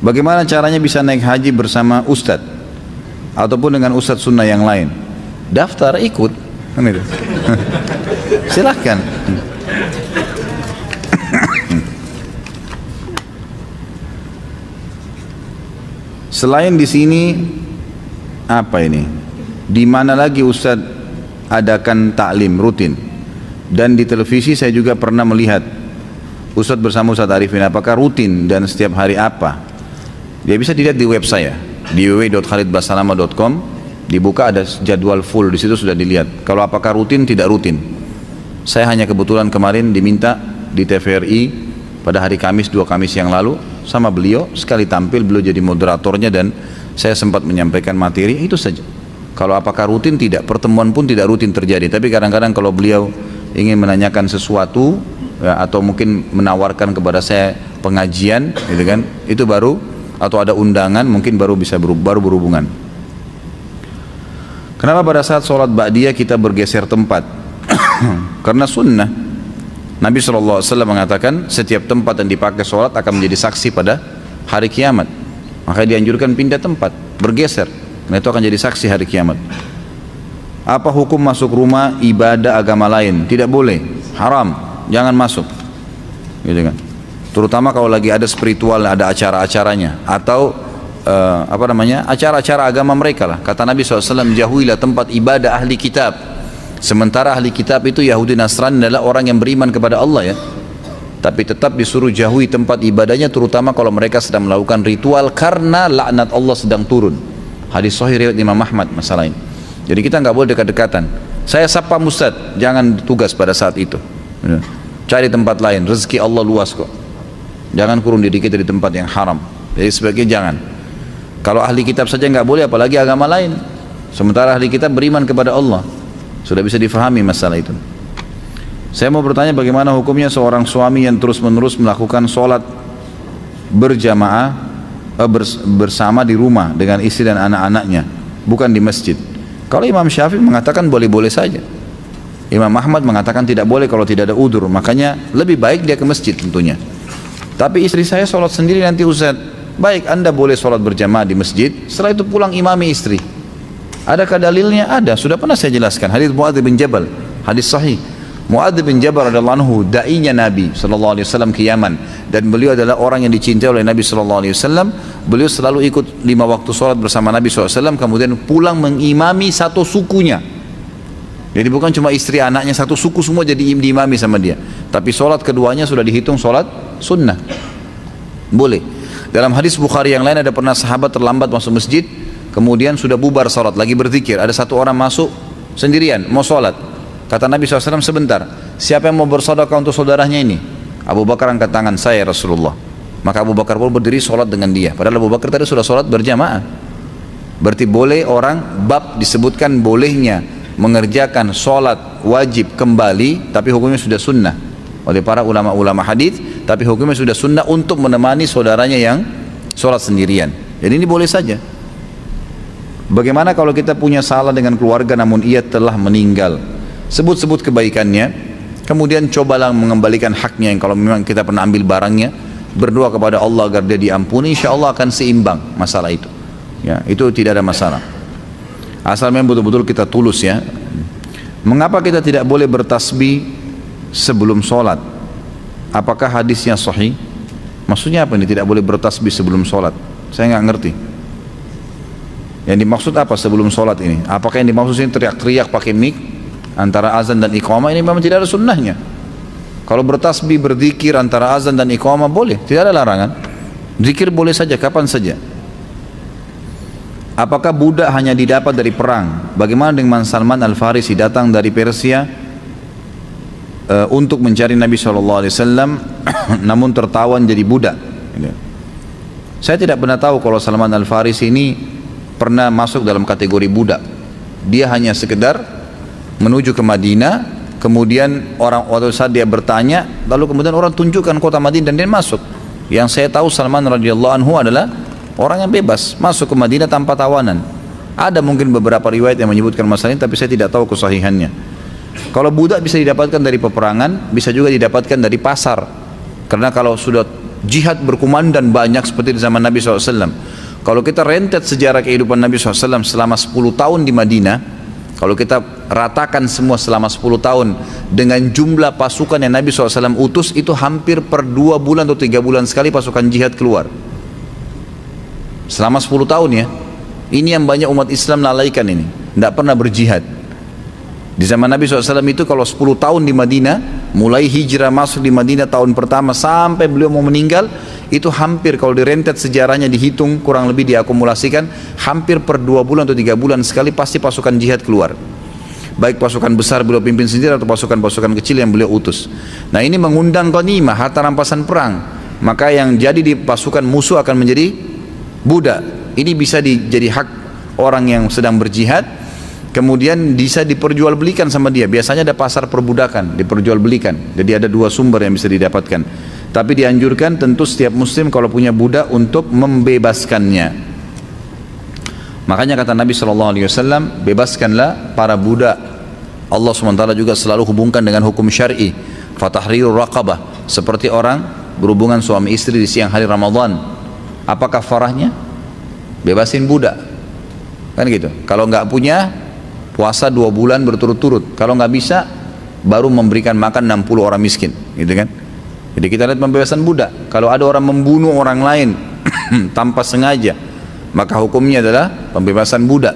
Bagaimana caranya bisa naik haji bersama ustadz ataupun dengan ustadz sunnah yang lain? Daftar, ikut, kan itu. Silahkan. Selain di sini, apa ini? Di mana lagi ustadz adakan taklim rutin? Dan di televisi saya juga pernah melihat ustadz bersama Ustadz Arifin. Apakah rutin dan setiap hari apa? Dia bisa dilihat di web saya di www.khalidbasalama.com. Dibuka ada jadwal full, di situ sudah dilihat. Kalau apakah rutin, tidak rutin. Saya hanya kebetulan kemarin diminta di TVRI pada hari Kamis, 2 Kamis yang lalu sama beliau, sekali tampil beliau jadi moderatornya dan saya sempat menyampaikan materi, itu saja. Kalau apakah rutin, tidak. Pertemuan pun tidak rutin terjadi, tapi kadang-kadang kalau beliau ingin menanyakan sesuatu ya, atau mungkin menawarkan kepada saya pengajian, gitu kan, itu baru, atau ada undangan mungkin baru bisa baru berhubungan. Kenapa pada saat sholat ba'diyah kita bergeser tempat? Karena sunnah. Nabi SAW mengatakan setiap tempat yang dipakai sholat akan menjadi saksi pada hari kiamat. Maka dianjurkan pindah tempat, bergeser, karena itu akan jadi saksi hari kiamat. Apa hukum masuk rumah ibadah agama lain? Tidak boleh, haram, jangan masuk, gitu kan. Terutama kalau lagi ada spiritual, ada acara-acaranya, atau acara-acara agama mereka lah. Kata Nabi SAW, jauhilah tempat ibadah ahli kitab. Sementara ahli kitab itu Yahudi Nasrani adalah orang yang beriman kepada Allah ya. Tapi tetap disuruh jauhi tempat ibadahnya, terutama kalau mereka sedang melakukan ritual karena laknat Allah sedang turun. Hadis sahih riwayat Imam Ahmad masalah ini. Jadi kita nggak boleh dekat-dekatan. Saya sapa Ustaz, jangan tugas pada saat itu. Cari tempat lain, rezeki Allah luas kok. Jangan kurung diri kita di tempat yang haram. Jadi sebaiknya jangan. Kalau ahli kitab saja nggak boleh, apalagi agama lain. Sementara ahli kitab beriman kepada Allah. Sudah bisa difahami masalah itu. Saya mau bertanya bagaimana hukumnya seorang suami yang terus-menerus melakukan sholat berjamaah bersama di rumah dengan istri dan anak-anaknya, bukan di masjid. Kalau Imam Syafi'i mengatakan boleh-boleh saja. Imam Ahmad mengatakan tidak boleh kalau tidak ada udzur, makanya lebih baik dia ke masjid tentunya. Tapi istri saya sholat sendiri nanti Ustaz. Baik, Anda boleh sholat berjamaah di masjid, setelah itu pulang imami istri. Adakah dalilnya? Ada, sudah pernah saya jelaskan. Hadis Muadz bin Jabal, hadis sahih. Muadz bin Jabal radhiyallahu anhu dai-nya Nabi sallallahu alaihi wasallam ke Yaman, dan beliau adalah orang yang dicintai oleh Nabi sallallahu alaihi wasallam. Beliau selalu ikut 5 waktu sholat bersama Nabi SAW, kemudian pulang mengimami satu sukunya. Jadi bukan cuma istri anaknya, satu suku semua jadi diimami sama dia. Tapi sholat keduanya sudah dihitung sholat sunnah. Boleh. Dalam hadis Bukhari yang lain ada pernah sahabat terlambat masuk masjid, kemudian sudah bubar sholat, lagi berzikir. Ada satu orang masuk sendirian, mau sholat. Kata Nabi SAW, sebentar, siapa yang mau bersedekah untuk saudaranya ini? Abu Bakar angkat tangan, saya Rasulullah. Maka Abu Bakar pun berdiri sholat dengan dia. Padahal Abu Bakar tadi sudah sholat berjamaah. Berarti boleh orang, bab disebutkan bolehnya mengerjakan sholat wajib kembali, tapi hukumnya sudah sunnah oleh para ulama-ulama hadis, tapi hukumnya sudah sunnah untuk menemani saudaranya yang sholat sendirian. Jadi ini boleh saja. Bagaimana kalau kita punya salah dengan keluarga namun ia telah meninggal? Sebut-sebut kebaikannya, kemudian cobalah mengembalikan haknya yang kalau memang kita pernah ambil barangnya, berdoa kepada Allah agar dia diampuni, insya Allah akan seimbang masalah itu. Ya, itu tidak ada masalah. Asal memang betul-betul kita tulus ya. Mengapa kita tidak boleh bertasbih sebelum sholat? Apakah hadisnya sahih? Maksudnya apa ini tidak boleh bertasbih sebelum sholat? Saya nggak ngerti. Yang dimaksud apa sebelum sholat ini? Apakah yang dimaksud ini teriak-teriak pakai mic antara azan dan iqamah? Ini memang tidak ada sunnahnya. Kalau bertasbih berzikir antara azan dan iqamah boleh, tidak ada larangan. Zikir boleh saja kapan saja. Apakah budak hanya didapat dari perang? Bagaimana dengan Salman Al-Farisi datang dari Persia untuk mencari Nabi SAW, namun tertawan jadi budak? Saya tidak pernah tahu kalau Salman Al-Farisi ini pernah masuk dalam kategori budak. Dia hanya sekedar menuju ke Madinah, kemudian orang waktu saat dia bertanya, lalu kemudian orang tunjukkan kota Madinah dan dia masuk. Yang saya tahu Salman radhiyallahu anhu adalah orang yang bebas masuk ke Madinah tanpa tawanan. Ada mungkin beberapa riwayat yang menyebutkan masalah ini, tapi saya tidak tahu kesahihannya. Kalau budak bisa didapatkan dari peperangan, bisa juga didapatkan dari pasar. Karena kalau sudah jihad berkumandan banyak seperti di zaman Nabi SAW, kalau kita rentet sejarah kehidupan Nabi SAW selama 10 tahun di Madinah, kalau kita ratakan semua selama 10 tahun dengan jumlah pasukan yang Nabi SAW utus, itu hampir per 2 bulan atau 3 bulan sekali pasukan jihad keluar. Selama 10 tahun ya. Ini yang banyak umat Islam lalaikan ini, tidak pernah berjihad. Di zaman Nabi SAW itu kalau 10 tahun di Madinah, mulai hijrah masuk di Madinah tahun pertama sampai beliau mau meninggal, itu hampir kalau direntet sejarahnya dihitung, kurang lebih diakumulasikan, hampir per 2 bulan atau 3 bulan sekali pasti pasukan jihad keluar. Baik pasukan besar beliau pimpin sendiri atau pasukan-pasukan kecil yang beliau utus. Nah ini mengundang ghanimah, harta rampasan perang. Maka yang jadi di pasukan musuh akan menjadi budak. Ini bisa jadi hak orang yang sedang berjihad, kemudian bisa diperjualbelikan sama dia. Biasanya ada pasar perbudakan, diperjualbelikan. Jadi ada 2 sumber yang bisa didapatkan. Tapi dianjurkan tentu setiap muslim kalau punya budak untuk membebaskannya. Makanya kata Nabi SAW, bebaskanlah para budak. Allah SWT juga selalu hubungkan dengan hukum syar'i, fatahrirur raqabah, seperti orang berhubungan suami istri di siang hari Ramadan. Apa kafarahnya? Bebasin budak, kan gitu. Kalau nggak punya, puasa 2 bulan berturut-turut. Kalau nggak bisa, baru memberikan makan 60 orang miskin, gitu kan. Jadi kita lihat pembebasan budak. Kalau ada orang membunuh orang lain tanpa sengaja, maka hukumnya adalah pembebasan budak.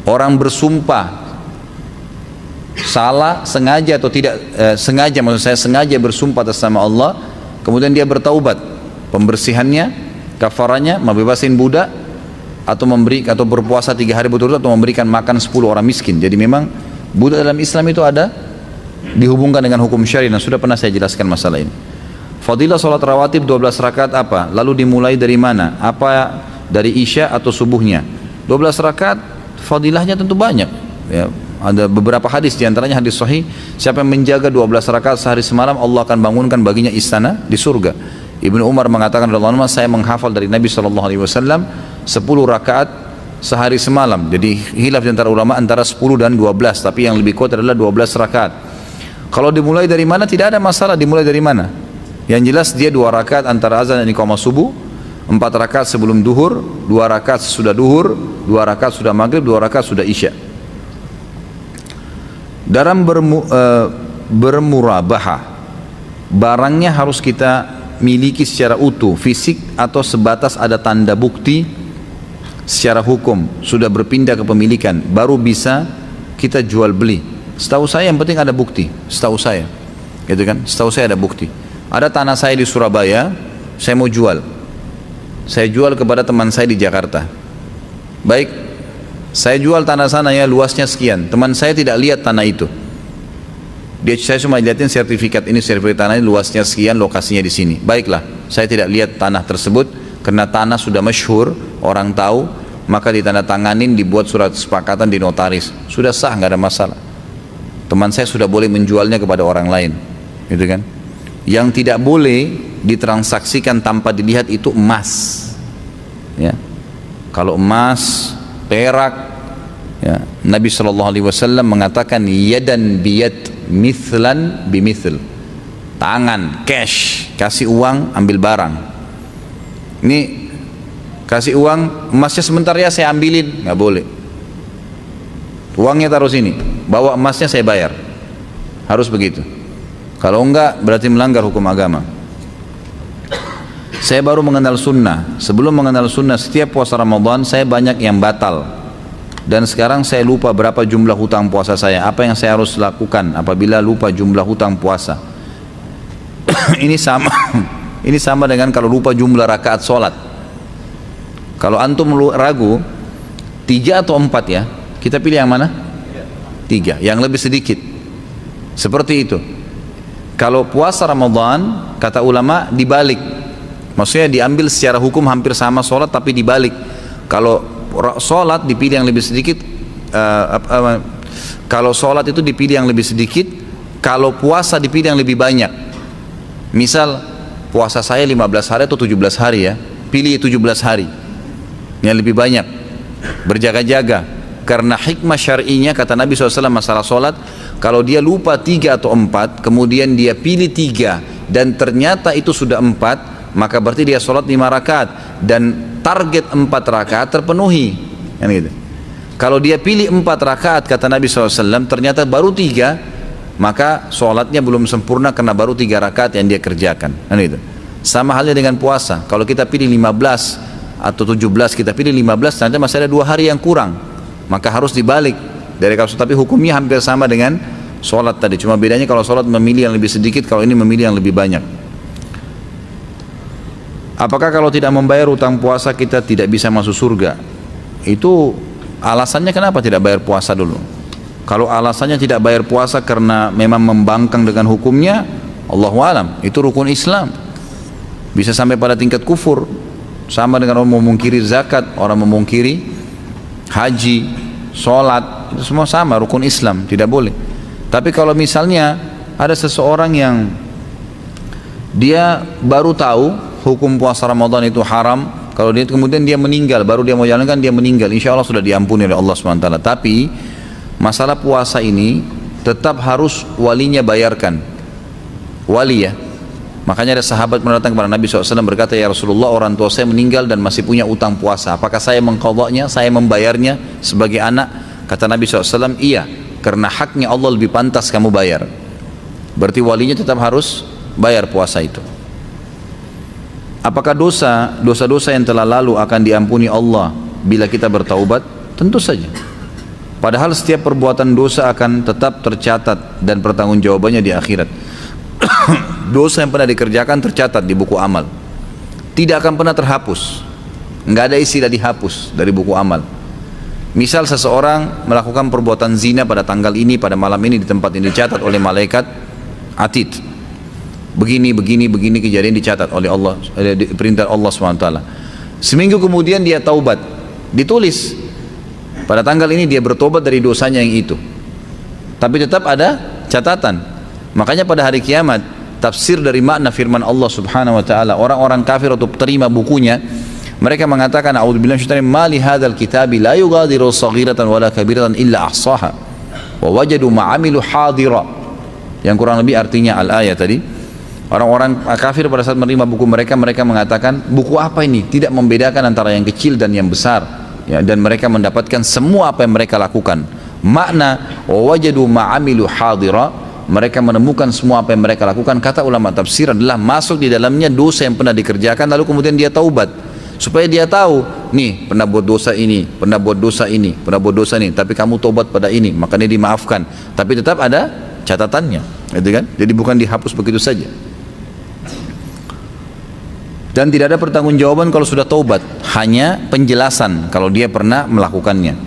Orang bersumpah salah, sengaja atau tidak sengaja, maksud saya sengaja bersumpah atas nama Allah, kemudian dia bertaubat, pembersihannya, kafaranya membebasin budak, atau berpuasa 3 hari berturut-turut, atau memberikan makan 10 orang miskin. Jadi memang budak dalam Islam itu ada dihubungkan dengan hukum syari, dan sudah pernah saya jelaskan masalah ini. Fadilah salat rawatib 12 rakaat apa? Lalu dimulai dari mana? Apa dari isya atau subuhnya? 12 rakaat fadilahnya tentu banyak ya. Ada beberapa hadis, diantaranya hadis sahih, siapa yang menjaga 12 rakaat sehari semalam, Allah akan bangunkan baginya istana di surga. Ibnu Umar mengatakan, saya menghafal dari Nabi SAW 10 rakaat sehari semalam. Jadi hilaf di antara ulama antara 10 dan 12, tapi yang lebih kuat adalah 12 rakaat. Kalau dimulai dari mana tidak ada masalah, dimulai dari mana. Yang jelas dia 2 rakaat antara azan dan iqamah subuh, 4 rakaat sebelum duhur, 2 rakaat sesudah duhur, 2 rakaat sudah maghrib, 2 rakaat sudah isya. Dalam bermurabahah, barangnya harus kita miliki secara utuh, fisik, atau sebatas ada tanda bukti secara hukum sudah berpindah ke pemilikan, baru bisa kita jual beli. Setahu saya yang penting ada bukti, setahu saya, gitu kan? Setahu saya ada bukti. Ada tanah saya di Surabaya, saya mau jual, saya jual kepada teman saya di Jakarta. Baik, saya jual tanah sana ya, luasnya sekian. Teman saya tidak lihat tanah itu. Saya cuma lihatin sertifikat ini, sertifikat tanah ini luasnya sekian, lokasinya di sini. Baiklah, saya tidak lihat tanah tersebut karena tanah sudah masyhur, orang tahu, maka ditandatanganin, dibuat surat kesepakatan di notaris. Sudah sah, nggak ada masalah. Teman saya sudah boleh menjualnya kepada orang lain, gitu kan? Yang tidak boleh ditransaksikan tanpa dilihat itu emas. Ya. Kalau emas, perak, ya, Nabi SAW mengatakan yadan biyad, mithlan bimithl, tangan, cash, kasih uang, ambil barang. Ini kasih uang, emasnya sebentar ya saya ambilin, nggak boleh. Uangnya taruh sini, bawa emasnya saya bayar, harus begitu. Kalau enggak berarti melanggar hukum agama. Saya baru mengenal sunnah. Sebelum mengenal sunnah, setiap puasa Ramadan saya banyak yang batal. Dan sekarang saya lupa berapa jumlah hutang puasa saya. Apa yang saya harus lakukan apabila lupa jumlah hutang puasa? Ini sama dengan kalau lupa jumlah rakaat sholat. Kalau antum ragu 3 atau 4 ya, kita pilih yang mana? 3, yang lebih sedikit. Seperti itu. Kalau puasa Ramadan, kata ulama dibalik. Maksudnya diambil secara hukum hampir sama sholat, tapi dibalik. Kalau sholat dipilih yang lebih sedikit, Kalau sholat itu dipilih yang lebih sedikit, kalau puasa dipilih yang lebih banyak. Misal puasa saya 15 hari atau 17 hari ya, pilih 17 hari yang lebih banyak, berjaga-jaga. Karena hikmah syar'inya kata Nabi SAW masalah sholat, kalau dia lupa 3 atau 4, kemudian dia pilih 3 dan ternyata itu sudah 4, maka berarti dia sholat 5 rakaat dan target 4 rakaat terpenuhi kan gitu. Kalau dia pilih 4 rakaat kata Nabi SAW, ternyata baru 3, maka sholatnya belum sempurna karena baru 3 rakaat yang dia kerjakan kan gitu. Sama halnya dengan puasa, kalau kita pilih 15 atau 17, kita pilih 15, ternyata masih ada 2 hari yang kurang, maka harus dibalik dari kasus. Tapi hukumnya hampir sama dengan sholat tadi, cuma bedanya kalau sholat memilih yang lebih sedikit, kalau ini memilih yang lebih banyak. Apakah kalau tidak membayar utang puasa kita tidak bisa masuk surga? Itu alasannya kenapa tidak bayar puasa dulu. Kalau alasannya tidak bayar puasa karena memang membangkang dengan hukumnya, Allahu alam, itu rukun Islam, bisa sampai pada tingkat kufur. Sama dengan orang memungkiri zakat, orang memungkiri haji, sholat, itu semua sama, rukun Islam, tidak boleh. Tapi kalau misalnya ada seseorang yang dia baru tahu hukum puasa Ramadan itu haram, kalau dia kemudian dia meninggal, baru dia mau jalankan, dia meninggal, insya Allah sudah diampuni oleh Allah SWT. Tapi masalah puasa ini tetap harus walinya bayarkan, wali ya. Makanya ada sahabat mendatang kepada Nabi SAW berkata, ya Rasulullah, orang tua saya meninggal dan masih punya utang puasa, apakah saya mengqadhanya, saya membayarnya sebagai anak? Kata Nabi SAW, iya, karena haknya Allah lebih pantas kamu bayar. Berarti walinya tetap harus bayar puasa itu. Apakah dosa-dosa yang telah lalu akan diampuni Allah bila kita bertaubat? Tentu saja. Padahal setiap perbuatan dosa akan tetap tercatat dan pertanggungjawabannya di akhirat. Dosa yang pernah dikerjakan tercatat di buku amal, tidak akan pernah terhapus. Nggak ada istilah dihapus dari buku amal. Misal seseorang melakukan perbuatan zina pada tanggal ini, pada malam ini, di tempat ini, dicatat oleh malaikat atid. Begini kejadian dicatat oleh Allah, perintah Allah SWT. Seminggu kemudian dia taubat, ditulis pada tanggal ini dia bertobat dari dosanya yang itu, tapi tetap ada catatan. Makanya pada hari kiamat, tafsir dari makna firman Allah Subhanahu wa taala, orang-orang kafir untuk terima bukunya, mereka mengatakan, a'udzubillahi minasyaitonir rajim, ma li hadzal kitabi la yughadiru shaghiratan wala kabiratan illa ahsaha wa wajadu ma 'amilu hadira. Yang kurang lebih artinya al-ayat tadi, orang-orang kafir pada saat menerima buku mereka, mereka mengatakan, buku apa ini? Tidak membedakan antara yang kecil dan yang besar ya, dan mereka mendapatkan semua apa yang mereka lakukan. Makna wa wajadu ma 'amilu hadira, mereka menemukan semua apa yang mereka lakukan. Kata ulama tafsir adalah masuk di dalamnya dosa yang pernah dikerjakan, lalu kemudian dia taubat, supaya dia tahu, nih pernah buat dosa ini, pernah buat dosa ini, pernah buat dosa ini, tapi kamu taubat pada ini, makanya dimaafkan. Tapi tetap ada catatannya, gitu kan? Jadi bukan dihapus begitu saja. Dan tidak ada pertanggungjawaban kalau sudah taubat, hanya penjelasan kalau dia pernah melakukannya.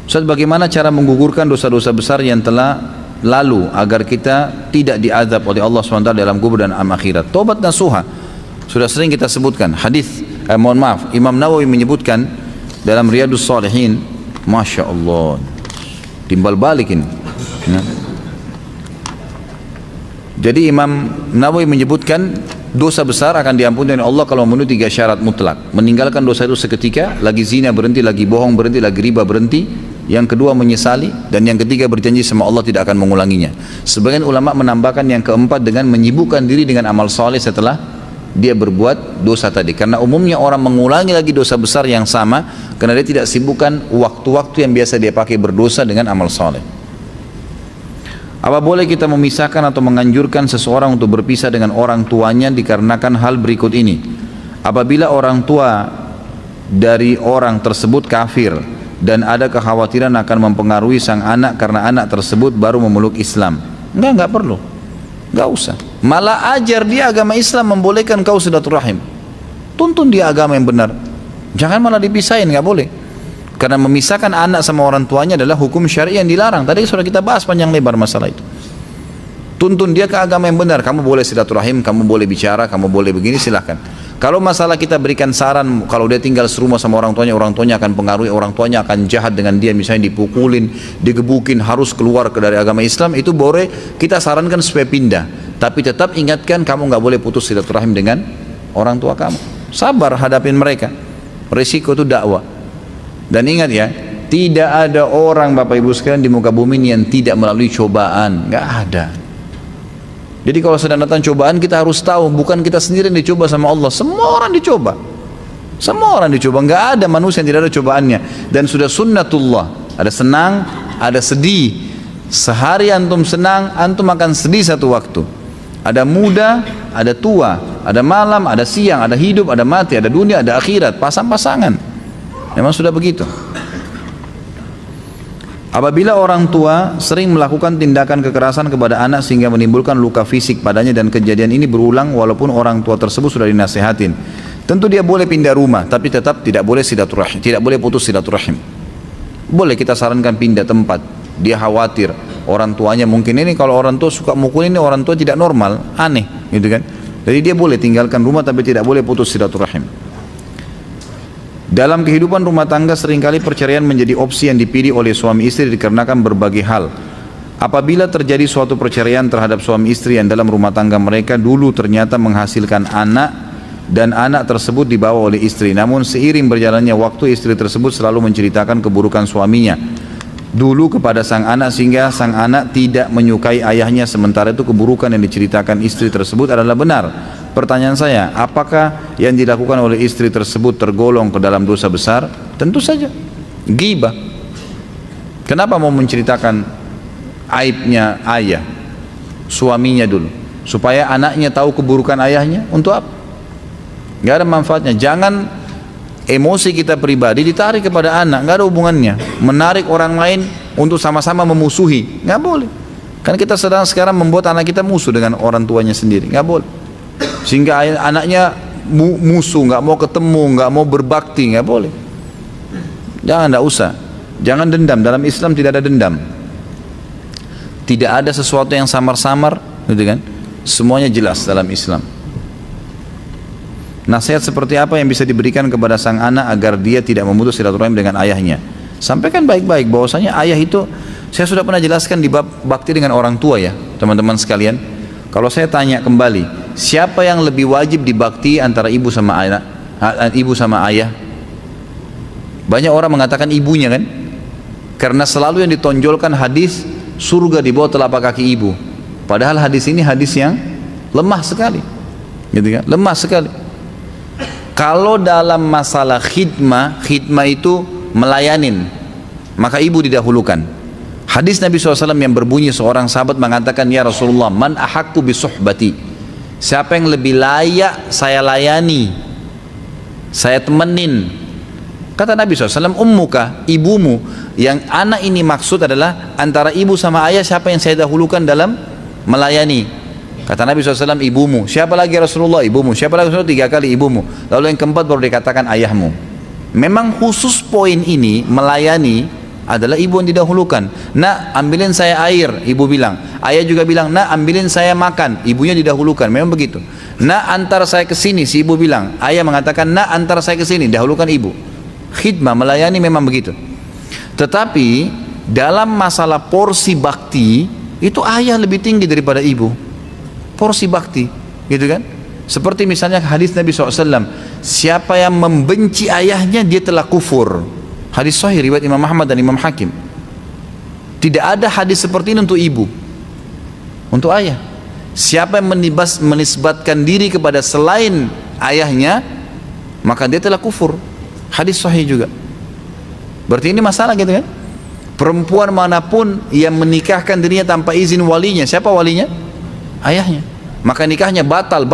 Ustaz, bagaimana cara menggugurkan dosa-dosa besar yang telah lalu agar kita tidak diazab oleh Allah SWT dalam kubur dan akhirat? Taubat nasuha sudah sering kita sebutkan. Hadis Imam Nawawi menyebutkan dalam Riyadhus Shalihin, Masya Allah, timbal balik ini ya. Jadi Imam Nawawi menyebutkan dosa besar akan diampuni oleh Allah kalau memenuhi 3 syarat mutlak. Meninggalkan dosa itu seketika, lagi zina berhenti, lagi bohong berhenti, lagi riba berhenti. Yang kedua menyesali, dan yang ketiga berjanji sama Allah tidak akan mengulanginya. Sebagian ulama menambahkan yang keempat dengan menyibukkan diri dengan amal soleh setelah dia berbuat dosa tadi. Karena umumnya orang mengulangi lagi dosa besar yang sama karena dia tidak sibukkan waktu-waktu yang biasa dia pakai berdosa dengan amal soleh. Apa boleh kita memisahkan atau menganjurkan seseorang untuk berpisah dengan orang tuanya dikarenakan hal berikut ini? Apabila orang tua dari orang tersebut kafir dan ada kekhawatiran akan mempengaruhi sang anak karena anak tersebut baru memeluk Islam, enggak perlu, enggak usah. Malah ajar dia agama Islam membolehkan kau silaturahim, tuntun dia agama yang benar, jangan malah dipisahin, enggak boleh. Karena memisahkan anak sama orang tuanya adalah hukum syar'i yang dilarang. Tadi sudah kita bahas panjang lebar masalah itu. Tuntun dia ke agama yang benar, kamu boleh silaturahim, kamu boleh bicara, kamu boleh begini, silahkan. Kalau masalah kita berikan saran, kalau dia tinggal serumah sama orang tuanya akan pengaruhi, orang tuanya akan jahat dengan dia, misalnya dipukulin, digebukin, harus keluar dari agama Islam, itu boleh kita sarankan supaya pindah. Tapi tetap ingatkan, kamu nggak boleh putus silaturahim dengan orang tua kamu. Sabar hadapin mereka. Risiko itu dakwah. Dan ingat ya, tidak ada orang Bapak Ibu sekalian di muka bumi ini yang tidak melalui cobaan, nggak ada. Jadi kalau sedang datang cobaan, kita harus tahu bukan kita sendiri yang dicoba sama Allah, semua orang dicoba. Semua orang dicoba, nggak ada manusia yang tidak ada cobaannya. Dan sudah sunnatullah, ada senang, ada sedih. Sehari antum senang, antum akan sedih satu waktu. Ada muda, ada tua, ada malam, ada siang, ada hidup, ada mati, ada dunia, ada akhirat, pasang-pasangan. Memang sudah begitu. Apabila orang tua sering melakukan tindakan kekerasan kepada anak sehingga menimbulkan luka fisik padanya dan kejadian ini berulang walaupun orang tua tersebut sudah dinasihatin, tentu dia boleh pindah rumah, tapi tetap tidak boleh silaturahim, tidak boleh putus silaturahim. Boleh kita sarankan pindah tempat. Dia khawatir orang tuanya mungkin ini, kalau orang tua suka mukul ini, orang tua tidak normal, aneh gitu kan. Jadi dia boleh tinggalkan rumah tapi tidak boleh putus silaturahim. Dalam kehidupan rumah tangga seringkali perceraian menjadi opsi yang dipilih oleh suami istri dikarenakan berbagai hal. Apabila terjadi suatu perceraian terhadap suami istri yang dalam rumah tangga mereka dulu ternyata menghasilkan anak dan anak tersebut dibawa oleh istri, namun seiring berjalannya waktu istri tersebut selalu menceritakan keburukan suaminya dulu kepada sang anak sehingga sang anak tidak menyukai ayahnya, sementara itu keburukan yang diceritakan istri tersebut adalah benar. Pertanyaan saya, apakah yang dilakukan oleh istri tersebut tergolong ke dalam dosa besar? Tentu saja, ghibah. Kenapa mau menceritakan aibnya ayah, suaminya dulu? Supaya anaknya tahu keburukan ayahnya? Untuk apa? Gak ada manfaatnya. Jangan emosi kita pribadi ditarik kepada anak, gak ada hubungannya. Menarik orang lain untuk sama-sama memusuhi, gak boleh. Kan kita sekarang membuat anak kita musuh dengan orang tuanya sendiri, gak boleh. Sehingga anaknya musuh, nggak mau ketemu, nggak mau berbakti, nggak boleh. Jangan, nggak usah. Jangan dendam. Dalam Islam tidak ada dendam. Tidak ada sesuatu yang samar-samar, gitu kan? Semuanya jelas dalam Islam. Nasihat seperti apa yang bisa diberikan kepada sang anak agar dia tidak memutus silaturahim dengan ayahnya? Sampaikan baik-baik bahwasanya ayah itu, saya sudah pernah jelaskan di bab bakti dengan orang tua ya, teman-teman sekalian. Kalau saya tanya kembali, siapa yang lebih wajib dibakti antara ibu sama anak, ibu sama ayah? Banyak orang mengatakan ibunya kan, karena selalu yang ditonjolkan hadis surga di bawah telapak kaki ibu. Padahal hadis ini hadis yang lemah sekali, gitu kan? Lemah sekali. Kalau dalam masalah khidmah itu melayanin, maka ibu didahulukan. Hadis Nabi SAW yang berbunyi, seorang sahabat mengatakan, ya Rasulullah, man ahakku bisuhbati, siapa yang lebih layak saya layani, saya temenin? Kata Nabi SAW, ummuka, ibumu. Yang anak ini maksud adalah antara ibu sama ayah, siapa yang saya dahulukan dalam melayani? Kata Nabi SAW, ibumu. Siapa lagi Rasulullah? Ibumu. Siapa lagi Rasulullah? 3 kali ibumu. Lalu yang keempat baru dikatakan ayahmu. Memang khusus poin ini melayani adalah ibu yang didahulukan. Nak, ambilin saya air, ibu bilang. Ayah juga bilang, nak, ambilin saya makan, ibunya didahulukan. Memang begitu. Nak, antar saya ke sini, si ibu bilang. Ayah mengatakan, nak, antar saya ke sini, dahulukan ibu. Khidmah, melayani memang begitu. Tetapi dalam masalah porsi bakti, itu ayah lebih tinggi daripada ibu. Porsi bakti, gitu kan? Seperti misalnya hadis Nabi SAW, siapa yang membenci ayahnya, dia telah kufur. Hadis sahih riwayat Imam Ahmad dan Imam Hakim. Tidak ada hadis seperti ini untuk ibu, untuk ayah. Siapa yang menisbatkan diri kepada selain ayahnya, maka dia telah kufur. Hadis sahih juga. Berarti ini masalah gitu kan? Perempuan manapun yang menikahkan dirinya tanpa izin walinya, siapa walinya? Ayahnya. Maka nikahnya batal.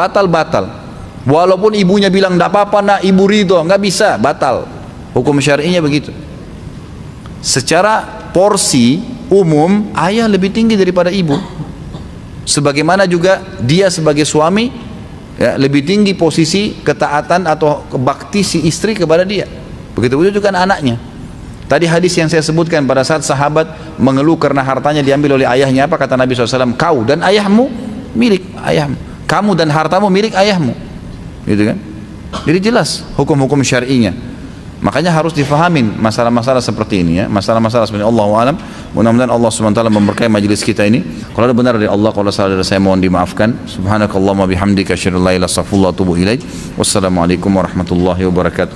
Walaupun ibunya bilang tidak apa-apa nak, ibu ridho, nggak bisa, batal. Hukum syar'inya begitu. Secara porsi umum, ayah lebih tinggi daripada ibu. Sebagaimana juga dia sebagai suami, ya, lebih tinggi posisi ketaatan atau bakti si istri kepada dia. Begitu juga anaknya. Tadi hadis yang saya sebutkan pada saat sahabat mengeluh karena hartanya diambil oleh ayahnya, apa kata Nabi SAW? Kau dan ayahmu milik ayahmu. Kamu dan hartamu milik ayahmu. Gitu kan? Jadi jelas hukum-hukum syar'inya. Makanya harus difahamin masalah-masalah seperti ini ya. Masalah-masalah seperti ini. Allahu a'lam. Mudah-mudahan Allah SWT memberkahi majelis kita ini. Kalau ada benar dari Allah, kalau salah dari saya mohon dimaafkan. Subhanakallahumma bihamdika asyhadu an la ilaha illa anta astaghfiruka wa atubu ilaik. Wassalamualaikum warahmatullahi wabarakatuh.